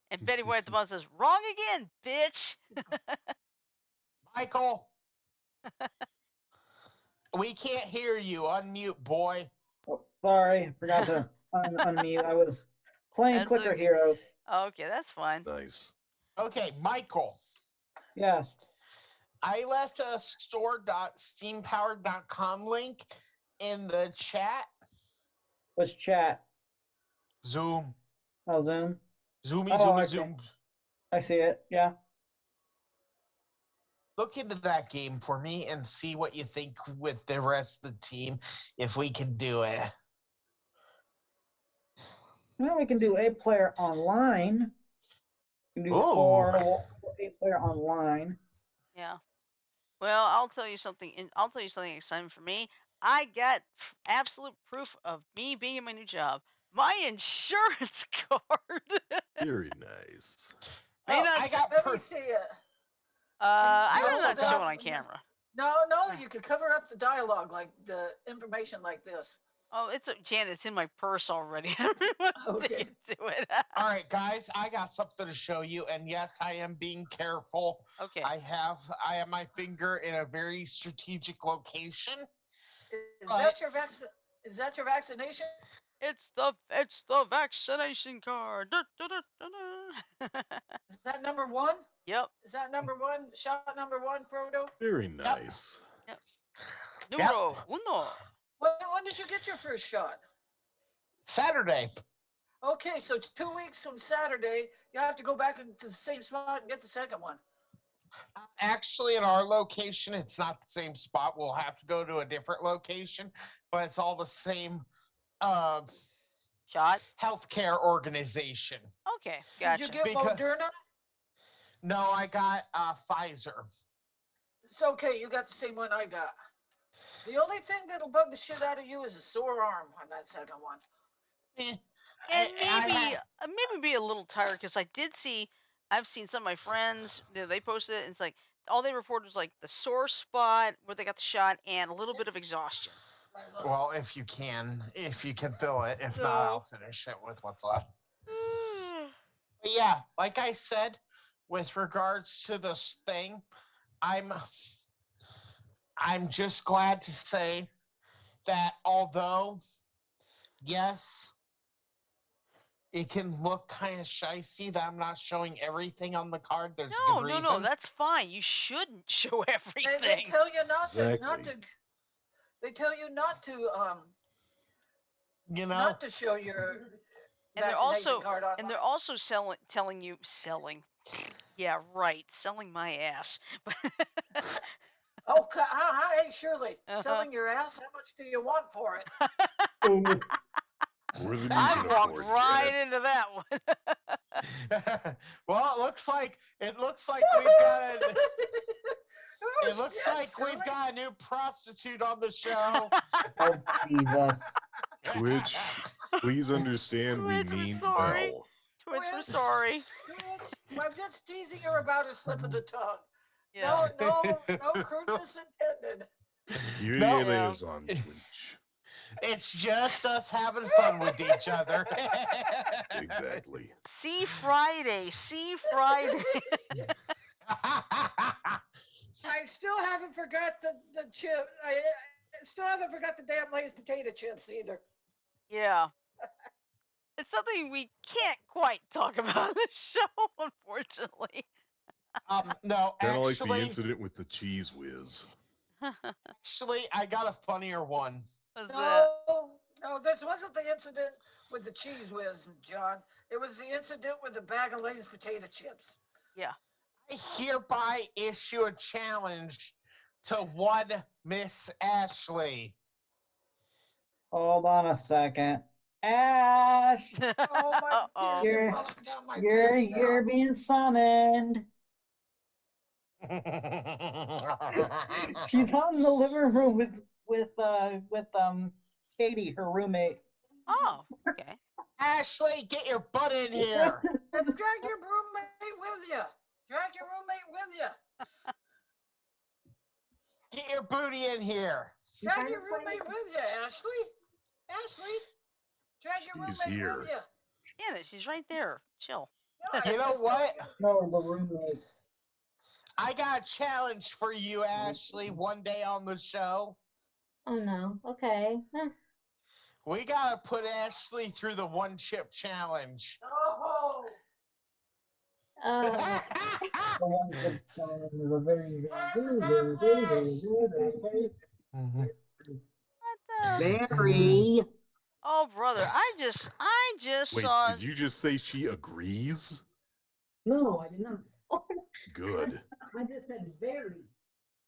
Speaker 1: And Betty White at the bottom says, wrong again, bitch.
Speaker 4: Michael, we can't hear you. Unmute, boy.
Speaker 3: Oh, sorry, forgot to unmute. I was playing
Speaker 1: That's
Speaker 3: Clicker
Speaker 1: okay.
Speaker 3: Heroes.
Speaker 1: Okay, that's fine.
Speaker 2: Nice.
Speaker 4: Okay, Michael.
Speaker 3: Yes.
Speaker 4: I left a store.steampowered.com link in the chat.
Speaker 3: What's chat?
Speaker 4: Zoom.
Speaker 3: Oh, Zoom.
Speaker 4: Zoomy,
Speaker 3: Oh,
Speaker 4: zoomy,
Speaker 3: okay.
Speaker 4: zoom.
Speaker 3: I see it. Yeah.
Speaker 4: Look into that game for me and see what you think with the rest of the team, if we can do it.
Speaker 3: Well, we can do 8-player online. We can do
Speaker 4: Ooh.
Speaker 3: 4 8-player online.
Speaker 1: Yeah. Well, I'll tell you something. I'll tell you something exciting for me. I got absolute proof of me being in my new job. My insurance card.
Speaker 2: Very nice.
Speaker 4: I got
Speaker 5: Let me see it.
Speaker 1: I
Speaker 5: also
Speaker 1: was not
Speaker 5: got-
Speaker 1: showing on camera.
Speaker 5: No, you could cover up the dialogue, like the information like this.
Speaker 1: Oh, Janet. It's in my purse already. I don't want
Speaker 5: Okay.
Speaker 1: to do it.
Speaker 4: All right, guys, I got something to show you, and yes, I am being careful.
Speaker 1: Okay.
Speaker 4: I have my finger in a very strategic location.
Speaker 5: Is that your vaccination?
Speaker 1: It's the vaccination card. Da, da, da, da, da.
Speaker 5: Is that number 1?
Speaker 1: Yep.
Speaker 5: Is that number 1? Shot number 1, Frodo?
Speaker 2: Very nice.
Speaker 1: Numero uno.
Speaker 5: When did you get your first shot?
Speaker 4: Saturday.
Speaker 5: Okay, so 2 weeks from Saturday, you have to go back into the same spot and get the second one.
Speaker 4: Actually, in our location, it's not the same spot. We'll have to go to a different location, but it's all the same
Speaker 1: Shot.
Speaker 4: healthcare organization.
Speaker 1: Okay, gotcha.
Speaker 5: Did you get Moderna?
Speaker 4: No, I got Pfizer.
Speaker 5: It's okay, you got the same one I got. The only thing that'll bug the shit out of you is a sore arm on that second one.
Speaker 1: And maybe be a little tired because I've seen some of my friends, they posted it, and it's like all they reported was like the sore spot where they got the shot and a little bit of exhaustion.
Speaker 4: Well, if you can fill it. If not, I'll finish it with what's left. But yeah, like I said, with regards to this thing, I'm just glad to say that although, yes, it can look kind of shicey that I'm not showing everything on the card. There's a good reason.
Speaker 1: No, that's fine. You shouldn't show everything.
Speaker 5: They tell you not to,
Speaker 2: Exactly.
Speaker 5: They tell you not to,
Speaker 4: you know,
Speaker 5: not to show your
Speaker 1: And
Speaker 5: vaccination card online.
Speaker 1: they're also selling. Yeah, right. Selling my ass.
Speaker 5: Oh, hey, Shirley, selling your ass? How much do you want for it?
Speaker 1: I walked right into that one.
Speaker 4: well, it looks like we've got we've got a new prostitute on the show.
Speaker 3: Oh, Jesus.
Speaker 2: Twitch, please understand we
Speaker 1: Twitch, we're
Speaker 2: mean
Speaker 1: sorry.
Speaker 2: well.
Speaker 1: Twitch, we're sorry.
Speaker 5: I'm just teasing her about her slip of the tongue.
Speaker 1: Yeah.
Speaker 5: No crudeness intended.
Speaker 2: Beauty
Speaker 4: No.
Speaker 2: it is on Twitch.
Speaker 4: It's just us having fun with each other.
Speaker 2: Exactly.
Speaker 1: See Friday.
Speaker 5: I still haven't forgot the chip. I still haven't forgot the damn Lay's potato chips either.
Speaker 1: Yeah. It's something we can't quite talk about on the show, unfortunately.
Speaker 4: No,
Speaker 2: Kind of like the
Speaker 4: actually,
Speaker 2: incident with the cheese whiz.
Speaker 4: I got a funnier one.
Speaker 1: What's that?
Speaker 5: No, this wasn't the incident with the cheese whiz, John. It was the incident with the bag of Lay's potato chips.
Speaker 1: Yeah.
Speaker 4: I hereby issue a challenge to one Miss Ashley.
Speaker 3: Hold on a second. Ash,
Speaker 5: Oh, my
Speaker 1: Uh-oh.
Speaker 5: tears are
Speaker 3: you're
Speaker 5: falling down my
Speaker 3: you're
Speaker 5: face now.
Speaker 3: you're being summoned. She's out in the living room with Katie, her roommate.
Speaker 1: Oh, okay.
Speaker 4: Ashley, get your butt in here.
Speaker 5: Drag your roommate with you. Drag your roommate with you.
Speaker 4: Get your booty in here.
Speaker 5: Drag your roommate with you, Ashley. Ashley, drag your
Speaker 2: She's
Speaker 5: roommate
Speaker 2: here.
Speaker 5: with you.
Speaker 1: Yeah, she's right there. Chill.
Speaker 4: You know what?
Speaker 3: No, the roommate.
Speaker 4: I got a challenge for you, Ashley, one day on the show.
Speaker 6: Oh no. Okay.
Speaker 4: We gotta put Ashley through the one chip challenge.
Speaker 5: Oh.
Speaker 6: Oh.
Speaker 3: The one that is a very,
Speaker 1: What the?
Speaker 3: very.
Speaker 1: Oh, brother, I just
Speaker 2: Wait,
Speaker 1: saw.
Speaker 2: did you just say she agrees?
Speaker 3: No, I did not.
Speaker 2: Good.
Speaker 3: I just said very.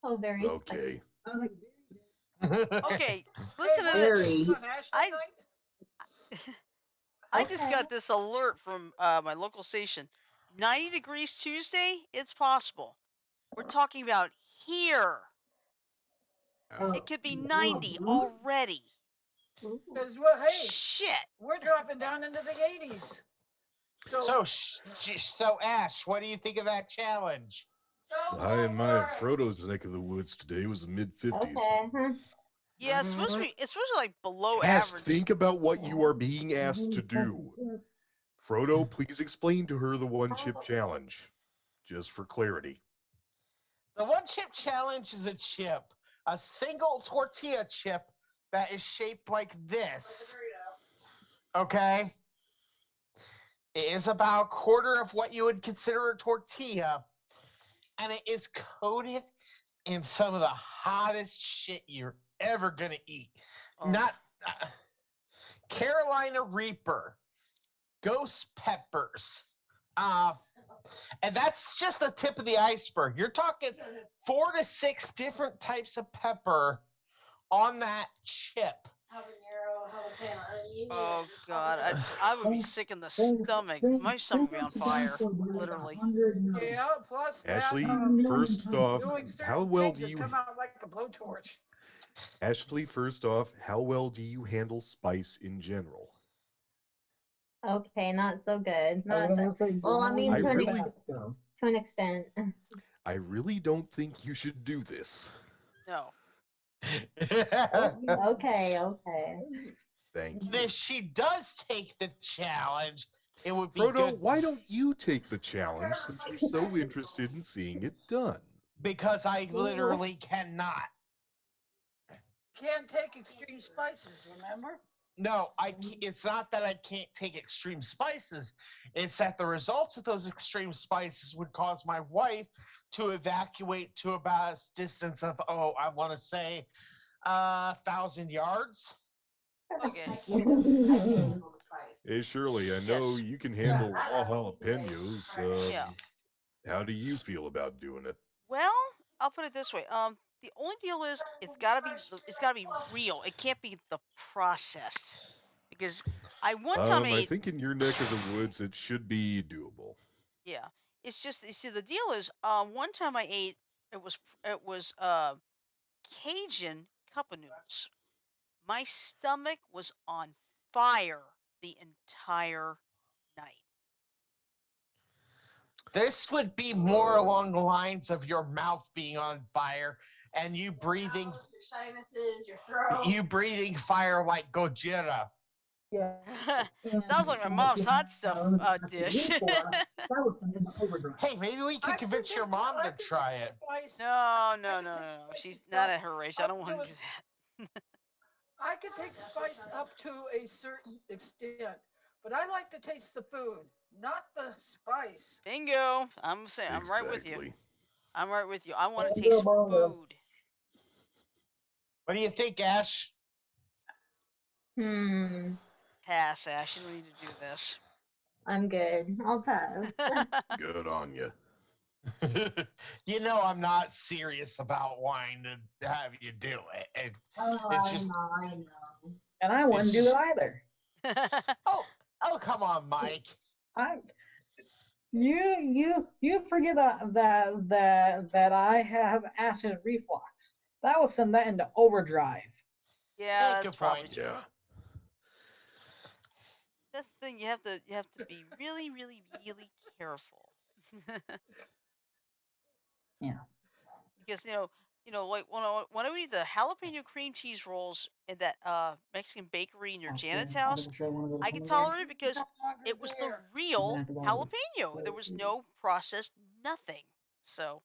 Speaker 6: Oh, very
Speaker 2: Okay.
Speaker 3: I was like,
Speaker 1: Okay, listen to
Speaker 3: Very.
Speaker 1: this.
Speaker 5: On Ashley
Speaker 1: I-
Speaker 5: night?
Speaker 1: I just
Speaker 6: Okay.
Speaker 1: got this alert from my local station. 90 degrees Tuesday. It's possible. We're talking about here. It could be 90 already.
Speaker 6: Ooh.
Speaker 5: Because, well, hey,
Speaker 1: Shit.
Speaker 5: we're dropping down into the 80s.
Speaker 4: So Ash, what do you think of that challenge?
Speaker 5: Oh,
Speaker 2: High in my Frodo's neck of the woods today was the mid 50s.
Speaker 6: Okay.
Speaker 1: Yeah, it's supposed to be. It's supposed to be like below
Speaker 2: Ash,
Speaker 1: average.
Speaker 2: think about what you are being asked to do. Frodo, please explain to her the one chip challenge, just for clarity.
Speaker 4: The one chip challenge is a chip, a single tortilla chip that is shaped like this. Okay? It is about a quarter of what you would consider a tortilla, and it is coated in some of the hottest shit you're ever gonna eat.
Speaker 1: Oh.
Speaker 4: Not Carolina Reaper, ghost peppers, and that's just the tip of the iceberg. You're talking 4 to 6 different types of pepper on that chip.
Speaker 1: Oh God, I would be sick in the stomach. My stomach would be on fire, literally.
Speaker 5: Yeah, plus that,
Speaker 2: Ashley, first off,
Speaker 5: doing certain
Speaker 2: how well
Speaker 5: things
Speaker 2: do
Speaker 5: that
Speaker 2: you
Speaker 5: come out like a blowtorch.
Speaker 2: Ashley, first off, how well do you handle spice in general?
Speaker 6: Okay, not so good. Not
Speaker 3: I'm
Speaker 6: that.
Speaker 3: gonna say
Speaker 6: Well, I mean,
Speaker 2: I
Speaker 6: to an,
Speaker 2: really-
Speaker 6: to an extent.
Speaker 2: I really don't think you should do this.
Speaker 1: No.
Speaker 6: Okay, okay.
Speaker 2: Thank you.
Speaker 4: If she does take the challenge, it would be
Speaker 2: Frodo,
Speaker 4: good
Speaker 2: why don't you take the challenge since you're so interested in seeing it done?
Speaker 4: because I literally cannot.
Speaker 5: Can't take extreme spices, remember?
Speaker 4: No, it's not that I can't take extreme spices. It's that the results of those extreme spices would cause my wife to evacuate to about a distance of, I want to say, 1,000 yards.
Speaker 1: Okay.
Speaker 2: Hey, Shirley, I know
Speaker 1: Yes.
Speaker 2: you can handle raw jalapenos.
Speaker 1: Yeah.
Speaker 2: How do you feel about doing it?
Speaker 1: Well, I'll put it this way. The only deal is it's gotta be real. It can't be the processed. Because one time
Speaker 2: I
Speaker 1: ate.
Speaker 2: think in your neck of the woods, it should be doable.
Speaker 1: Yeah. It's just, you see, the deal is one time I ate, it was Cajun cup of noodles. My stomach was on fire the entire night.
Speaker 4: This would be more along the lines of your mouth being on fire and you breathing
Speaker 5: Your sinuses, your throat.
Speaker 4: you breathing fire like Gojira.
Speaker 3: Yeah. And
Speaker 1: Sounds like my
Speaker 3: if
Speaker 1: mom's
Speaker 3: you
Speaker 1: hot stuff
Speaker 3: have
Speaker 1: dish.
Speaker 3: that would send into overdrive.
Speaker 4: Hey, maybe we can convince your mom to try it.
Speaker 1: No, no,
Speaker 5: I can
Speaker 1: no, no,
Speaker 5: take
Speaker 1: no.
Speaker 5: spice
Speaker 1: She's
Speaker 5: and
Speaker 1: not
Speaker 5: stuff
Speaker 1: at her age. I
Speaker 5: up
Speaker 1: don't want
Speaker 5: to
Speaker 1: to do
Speaker 5: its.
Speaker 1: that.
Speaker 5: I can take spice up to a certain extent, but I like to taste the food, not the spice.
Speaker 1: Bingo. I'm saying I'm right with you.
Speaker 2: Exactly.
Speaker 1: I'm right with you. I want to
Speaker 3: Bongo,
Speaker 1: taste
Speaker 3: bongo.
Speaker 1: food.
Speaker 4: What do you think, Ash?
Speaker 6: Hmm.
Speaker 1: Pass, Ash. You don't need to do this.
Speaker 6: I'm good. I'll pass.
Speaker 2: Good on you.
Speaker 4: You know I'm not serious about wanting to have you do it.
Speaker 6: Oh,
Speaker 4: It's
Speaker 6: I
Speaker 4: just,
Speaker 6: know, I know.
Speaker 3: And I
Speaker 4: it's
Speaker 3: wouldn't do it
Speaker 4: just.
Speaker 3: either.
Speaker 4: Oh, come on, Mike.
Speaker 3: I you forget that I have acid reflux. That will send that into overdrive.
Speaker 1: Yeah,
Speaker 4: Good
Speaker 1: that's probably
Speaker 4: point.
Speaker 1: true.
Speaker 2: Yeah.
Speaker 1: That's the thing. You have to be really, really, really careful.
Speaker 3: Yeah.
Speaker 1: Because like when I eat the jalapeno cream cheese rolls at that Mexican bakery near
Speaker 3: Actually,
Speaker 1: Janet's
Speaker 3: I'll
Speaker 1: house,
Speaker 3: double check one of those
Speaker 1: I could
Speaker 3: one
Speaker 1: tolerate
Speaker 3: day.
Speaker 1: it because
Speaker 5: No longer
Speaker 1: it was the
Speaker 5: there.
Speaker 3: I'm gonna
Speaker 1: real
Speaker 3: have to buy
Speaker 1: jalapeno. There was no processed nothing. So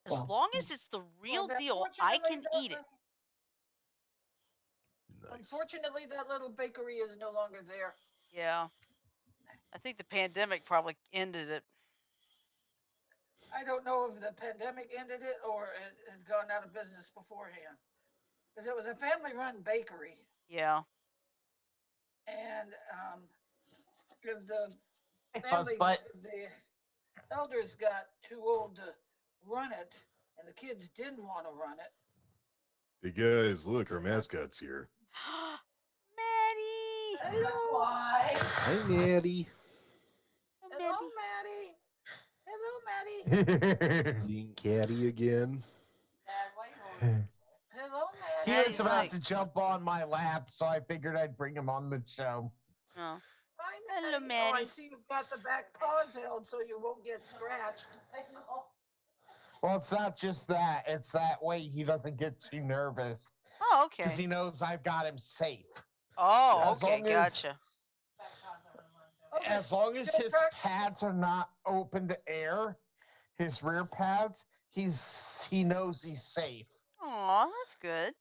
Speaker 1: as
Speaker 3: well,
Speaker 1: long as it's the
Speaker 5: Well,
Speaker 1: real deal, I can eat it.
Speaker 2: Nice.
Speaker 5: unfortunately, that little bakery is no longer there.
Speaker 1: Yeah, I think the pandemic probably ended it.
Speaker 5: I don't know if the pandemic ended it or it had gone out of business beforehand. Because it was a family-run bakery,
Speaker 1: Yeah.
Speaker 5: and if the
Speaker 4: Hey,
Speaker 5: family,
Speaker 4: Fuzzbutt.
Speaker 5: the elders got too old to run it, and the kids didn't want to run it.
Speaker 2: Hey guys, look, our mascot's here.
Speaker 1: Maddie.
Speaker 5: Hello,
Speaker 2: Hi, Maddie.
Speaker 5: hello, Maddie. Hello, Maddie.
Speaker 2: Being catty again.
Speaker 5: Hello,
Speaker 4: He
Speaker 5: Maddie.
Speaker 4: was
Speaker 1: Maddie's
Speaker 4: about
Speaker 1: like,
Speaker 4: to jump on my lap, so I figured I'd bring him on the show.
Speaker 1: oh,
Speaker 5: Hi,
Speaker 1: hello,
Speaker 5: Maddie. Oh, I
Speaker 1: Maddie.
Speaker 5: see you've got the back paws held so you won't get scratched.
Speaker 4: Well, it's not just that. It's that way he doesn't get too nervous
Speaker 1: Oh,
Speaker 4: because
Speaker 1: okay.
Speaker 4: he knows I've got him safe.
Speaker 1: Oh,
Speaker 4: As
Speaker 1: okay,
Speaker 4: long as
Speaker 1: gotcha.
Speaker 5: Okay,
Speaker 4: as long as
Speaker 5: still
Speaker 4: his
Speaker 5: practicing.
Speaker 4: pads are not open to air, his rear pads, he knows he's safe.
Speaker 1: Aw, that's good.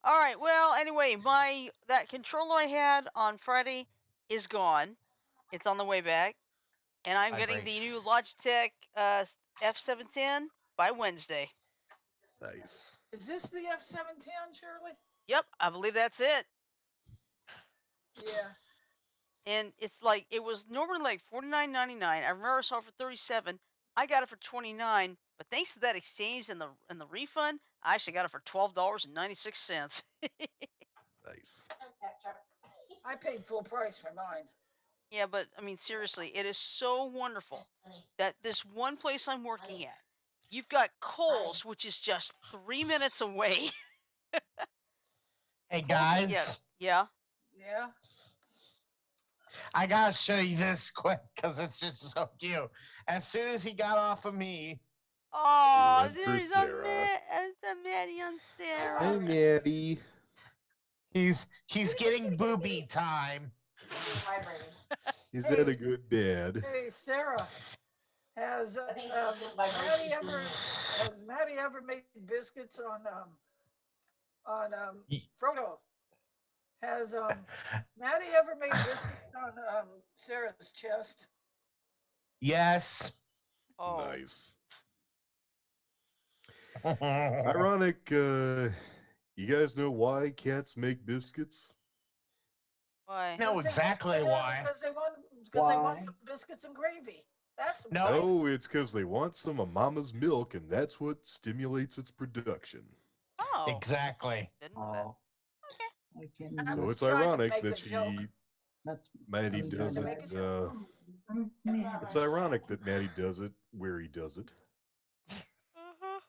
Speaker 1: All right. Well, anyway, my that controller I had on Friday is gone. It's on the way back, and I'm getting
Speaker 4: Vibrate.
Speaker 1: the new Logitech F710 by Wednesday.
Speaker 2: Nice.
Speaker 5: Is this the F710, Shirley?
Speaker 1: Yep, I believe that's it.
Speaker 5: Yeah.
Speaker 1: And it's like it was normally like $49.99. I remember I saw it for 37. I got it for 29. But thanks to that exchange and the refund, I actually got it for $12.96.
Speaker 2: Nice.
Speaker 5: I paid full price for mine.
Speaker 1: Yeah, but I mean seriously, it is so wonderful that this one place I'm working at, you've got Kohl's, which is just 3 minutes away.
Speaker 4: Hey
Speaker 1: Kohl's,
Speaker 4: guys,
Speaker 1: yeah.
Speaker 5: Yeah.
Speaker 4: I gotta show you this quick because it's just so cute. As soon as he got off of me,
Speaker 1: Oh,
Speaker 2: went for
Speaker 1: there's
Speaker 2: Sarah.
Speaker 1: a Maddie on
Speaker 2: Hey,
Speaker 1: Sarah.
Speaker 2: Maddie.
Speaker 4: he's getting booby time.
Speaker 2: Is
Speaker 5: Hey.
Speaker 2: that a good bad?
Speaker 5: Hey, Sarah, has Maddie ever made biscuits on Frodo? Has Maddie ever made biscuits on Sarah's chest?
Speaker 4: Yes.
Speaker 1: Oh,
Speaker 2: Nice. Ironic, you guys know why cats make biscuits?
Speaker 1: why?
Speaker 4: Know exactly why.
Speaker 5: Because they want
Speaker 3: Why?
Speaker 5: some biscuits and gravy. That's
Speaker 4: No.
Speaker 5: why.
Speaker 2: No, it's because they want some of mama's milk, and that's what stimulates its production.
Speaker 1: Oh,
Speaker 4: Exactly.
Speaker 1: didn't know that.
Speaker 3: Oh,
Speaker 1: Okay.
Speaker 3: I can.
Speaker 5: I
Speaker 2: So
Speaker 5: was
Speaker 2: it's
Speaker 5: trying to
Speaker 2: ironic
Speaker 5: make
Speaker 2: that
Speaker 5: a joke.
Speaker 3: That's
Speaker 2: Maddie
Speaker 3: me trying
Speaker 2: does
Speaker 3: to
Speaker 2: it.
Speaker 3: make
Speaker 5: Make a joke.
Speaker 2: It's ironic that Maddie does it where he does it.
Speaker 1: Uh-huh.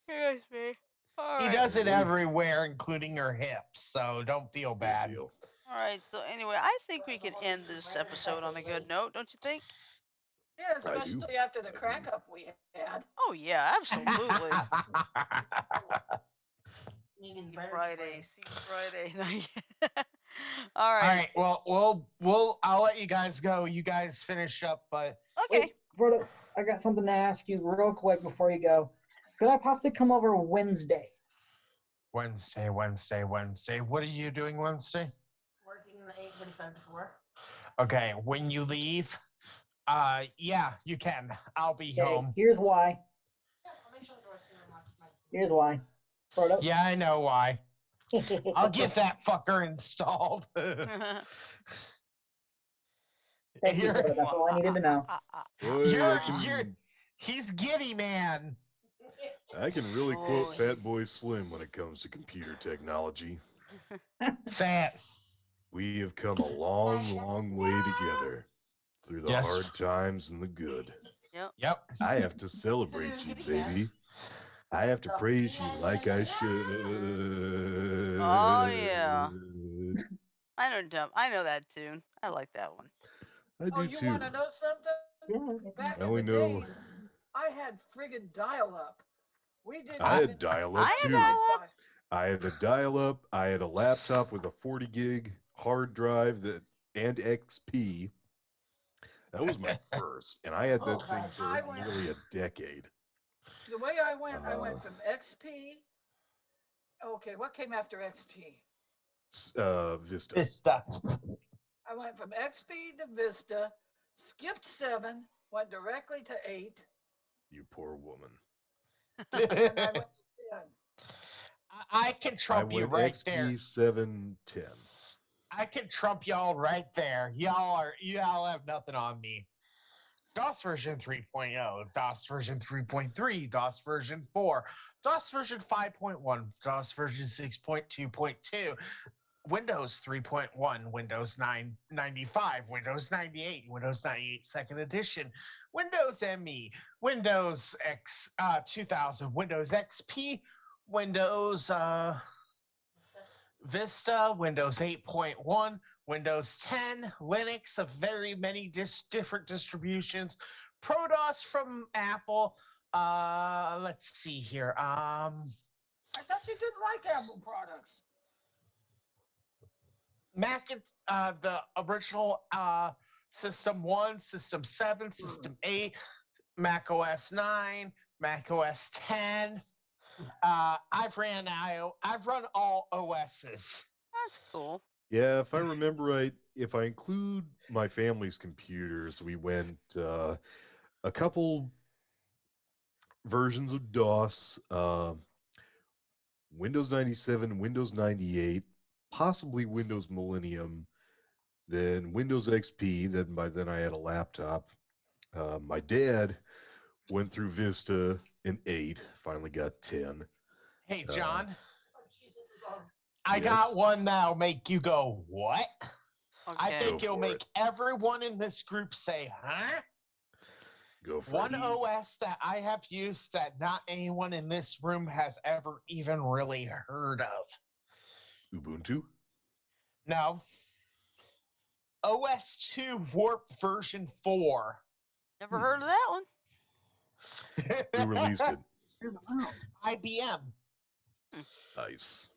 Speaker 1: Excuse me. All
Speaker 4: He
Speaker 1: right.
Speaker 4: does it
Speaker 2: Really?
Speaker 4: everywhere, including her hips, so don't feel
Speaker 2: Good
Speaker 4: bad.
Speaker 2: deal.
Speaker 1: All right. So anyway, I think we can end this episode on a good note, don't you think?
Speaker 5: Yeah,
Speaker 2: I do.
Speaker 5: especially after the
Speaker 2: I
Speaker 5: crack
Speaker 2: do.
Speaker 5: up we had.
Speaker 1: Oh yeah, absolutely. See you Friday. See you Friday night. All
Speaker 4: All
Speaker 1: right.
Speaker 4: right. Well, I'll let you guys go. You guys finish up, but
Speaker 1: Okay.
Speaker 3: Wait, Frodo, I got something to ask you real quick before you go. Could I possibly come over Wednesday?
Speaker 4: Wednesday. What are you doing Wednesday?
Speaker 1: Working 8:45 to 4.
Speaker 4: Okay. When you leave, yeah, you can. I'll be
Speaker 3: Okay,
Speaker 4: home.
Speaker 3: here's why.
Speaker 1: Yeah, I'll make sure the door's here and lock my.
Speaker 3: Here's why. Frodo.
Speaker 4: Yeah, I know why. I'll get that fucker installed.
Speaker 3: Thank you,
Speaker 4: you're,
Speaker 3: Frodo. That's all I needed to know.
Speaker 2: Boy,
Speaker 4: he's giddy, man.
Speaker 2: I can really
Speaker 1: Oh.
Speaker 2: quote Fat Boy Slim when it comes to computer technology.
Speaker 4: Say it.
Speaker 2: We have come a long, long way together through the
Speaker 4: Yes.
Speaker 2: hard times and the good.
Speaker 4: Yep.
Speaker 2: I have to celebrate you, baby. I have to praise you like I should.
Speaker 1: Oh yeah. I know that tune. I like that one.
Speaker 2: I
Speaker 5: Oh,
Speaker 2: do
Speaker 5: you
Speaker 2: too.
Speaker 5: want to know something? Back
Speaker 2: I
Speaker 5: in
Speaker 2: only
Speaker 5: the
Speaker 2: know
Speaker 5: days, I had friggin' dial-up. We didn't
Speaker 2: I
Speaker 5: even
Speaker 2: had dial
Speaker 1: I
Speaker 2: up
Speaker 1: had
Speaker 2: too.
Speaker 1: dial-up.
Speaker 2: I had a dial up. I had a laptop with a 40 gig hard drive and XP. That was my first, and I had that thing for
Speaker 5: I went
Speaker 2: nearly a decade.
Speaker 5: the way I went from XP. Okay, what came after XP?
Speaker 2: Vista.
Speaker 4: Vista.
Speaker 5: I went from XP to Vista, skipped 7, went directly to 8,
Speaker 2: You poor woman.
Speaker 5: and I went to 10.
Speaker 4: I can
Speaker 2: I
Speaker 4: trump you
Speaker 2: went
Speaker 4: right
Speaker 2: XP
Speaker 4: there.
Speaker 2: 710.
Speaker 4: I can trump y'all right there. Y'all have nothing on me. DOS version 3.0, DOS version 3.3, DOS version 4, DOS version 5.1, DOS version 6.2.2, Windows 3.1, Windows 995, Windows 98, Windows 98 Second Edition, Windows ME, Windows X 2000, Windows XP, Windows Vista, Windows 8.1, Windows 10, Linux of very many different distributions, ProDOS from Apple. Let's see here.
Speaker 5: I thought you didn't like Apple products.
Speaker 4: Mac, the original System 1, System 7, System 8, Mac OS 9, Mac OS 10. I've run all OSs.
Speaker 1: That's cool.
Speaker 2: Yeah, if I remember right, if I include my family's computers, we went a couple versions of DOS, Windows 97, Windows 98, possibly Windows Millennium, then Windows XP. Then by then I had a laptop. My dad went through Vista and 8, finally got 10.
Speaker 4: Hey,
Speaker 2: Uh,
Speaker 4: John, I
Speaker 2: yes,
Speaker 4: got one now. Make you go, what? I
Speaker 1: Okay.
Speaker 4: think
Speaker 2: Go
Speaker 4: you'll
Speaker 2: for
Speaker 4: make
Speaker 2: it.
Speaker 4: everyone in this group say, huh?
Speaker 2: Go for
Speaker 4: One
Speaker 2: it.
Speaker 4: OS that I have used that not anyone in this room has ever even really heard of.
Speaker 2: Ubuntu.
Speaker 4: No. OS 2 Warp version 4.
Speaker 1: Never heard of that one.
Speaker 2: Who released it?
Speaker 4: IBM.
Speaker 2: Nice.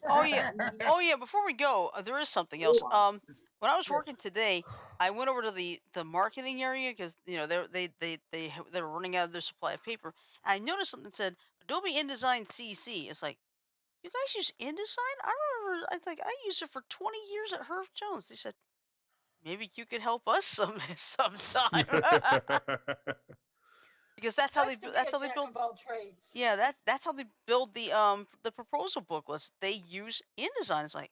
Speaker 1: Oh yeah. Oh yeah. Before we go, there is something else. When I was working today, I went over to the marketing area because they were running out of their supply of paper. And I noticed something that said Adobe InDesign CC. It's like, you guys use InDesign? I remember. I think I used it for 20 years at Herb Jones. They said maybe you could help us sometime. Because that's how
Speaker 5: Nice
Speaker 1: they
Speaker 5: to be
Speaker 1: that's
Speaker 5: a
Speaker 1: how they
Speaker 5: jack
Speaker 1: build.
Speaker 5: of all trades.
Speaker 1: Yeah, that's how they build the proposal booklets. They use InDesign. It's like,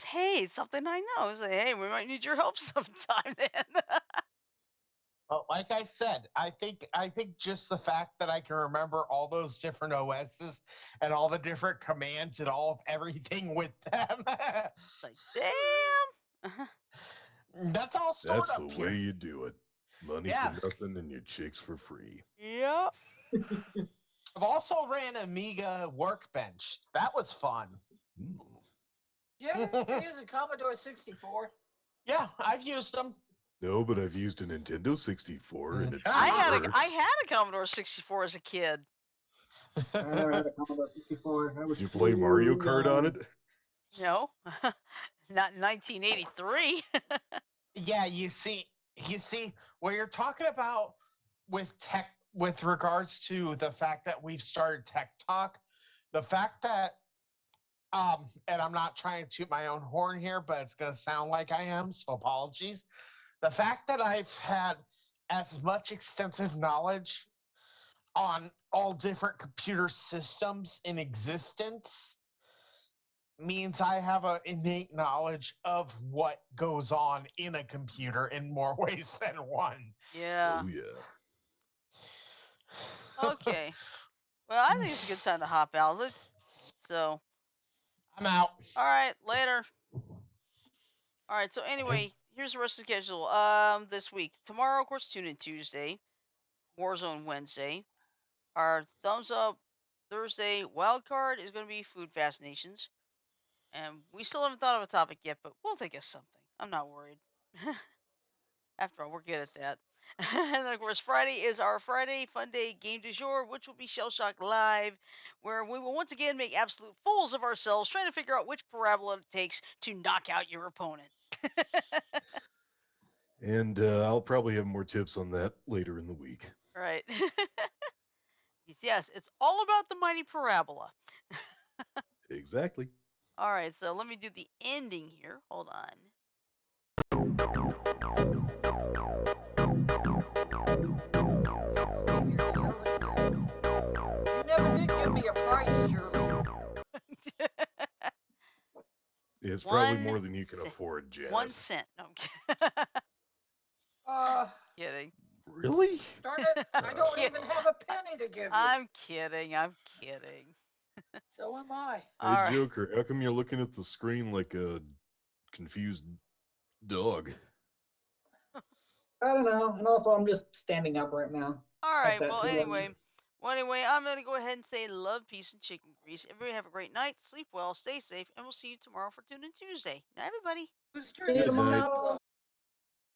Speaker 1: hey, it's something I know. It's like, hey, we might need your help sometime then.
Speaker 4: Well, like I said, I think just the fact that I can remember all those different OSs and all the different commands and all of everything with them.
Speaker 1: Like, damn.
Speaker 4: That's all stored
Speaker 2: That's the
Speaker 4: up
Speaker 2: way
Speaker 4: here.
Speaker 2: you do it. Money
Speaker 4: Yeah.
Speaker 2: for nothing and your chicks for free.
Speaker 1: Yeah.
Speaker 4: I've also ran Amiga Workbench. That was fun.
Speaker 2: Mm.
Speaker 5: Do you ever use a Commodore 64?
Speaker 4: Yeah, I've used them.
Speaker 2: No, but I've used a Nintendo 64 and it still
Speaker 1: I
Speaker 2: works.
Speaker 1: had a Commodore 64 as a kid.
Speaker 3: I never had a Commodore 64. I was
Speaker 2: Did you play Mario Kart on it?
Speaker 1: No, not in 1983.
Speaker 4: Yeah, you see, what you're talking about with tech, with regards to the fact that we've started Tech Talk, the fact that, and I'm not trying to toot my own horn here, but it's going to sound like I am, so apologies. The fact that I've had as much extensive knowledge on all different computer systems in existence means I have an innate knowledge of what goes on in a computer in more ways than one.
Speaker 1: Yeah.
Speaker 2: Oh yeah.
Speaker 1: Okay. Well, I think it's a good time to hop out. So,
Speaker 4: I'm out.
Speaker 1: all right, later. All right. So anyway, here's the rest of the schedule. This week, tomorrow, of course, tune in Tuesday, Warzone Wednesday. Our thumbs up Thursday wild card is going to be food fascinations, and we still haven't thought of a topic yet, but we'll think of something. I'm not worried. After all, we're good at that. And then, of course, Friday is our Friday Fun Day Game du jour, which will be Shell Shock Live, where we will once again make absolute fools of ourselves trying to figure out which parabola it takes to knock out your opponent.
Speaker 2: And I'll probably have more tips on that later in the week.
Speaker 1: Right. Yes, it's all about the mighty parabola.
Speaker 2: Exactly.
Speaker 1: All right, so let me do the ending here. Hold on.
Speaker 5: Can't believe you're selling that. You never did give me a price, Shirley.
Speaker 2: It's probably
Speaker 1: One
Speaker 2: more than you can
Speaker 1: cent.
Speaker 2: afford, Janet.
Speaker 1: 1 cent. No,
Speaker 5: Uh,
Speaker 1: kidding.
Speaker 2: Really?
Speaker 5: darn it, I don't
Speaker 1: Kid-
Speaker 5: even have a penny to give you.
Speaker 1: I'm kidding. I'm kidding.
Speaker 5: So am I.
Speaker 1: All
Speaker 2: Hey,
Speaker 1: right.
Speaker 2: Joker, how come you're looking at the screen like a confused dog?
Speaker 3: I don't know. And also, I'm just standing up right now.
Speaker 1: All
Speaker 3: That's
Speaker 1: right.
Speaker 3: that
Speaker 1: Well,
Speaker 3: too.
Speaker 1: anyway, I'm gonna go ahead and say love, peace, and chicken grease. Everybody have a great night. Sleep well. Stay safe, and we'll see you tomorrow for Tune In Tuesday. Night, everybody.
Speaker 5: Whose turn
Speaker 3: See you
Speaker 5: is it
Speaker 2: Night.
Speaker 5: now,
Speaker 3: tomorrow.
Speaker 5: though?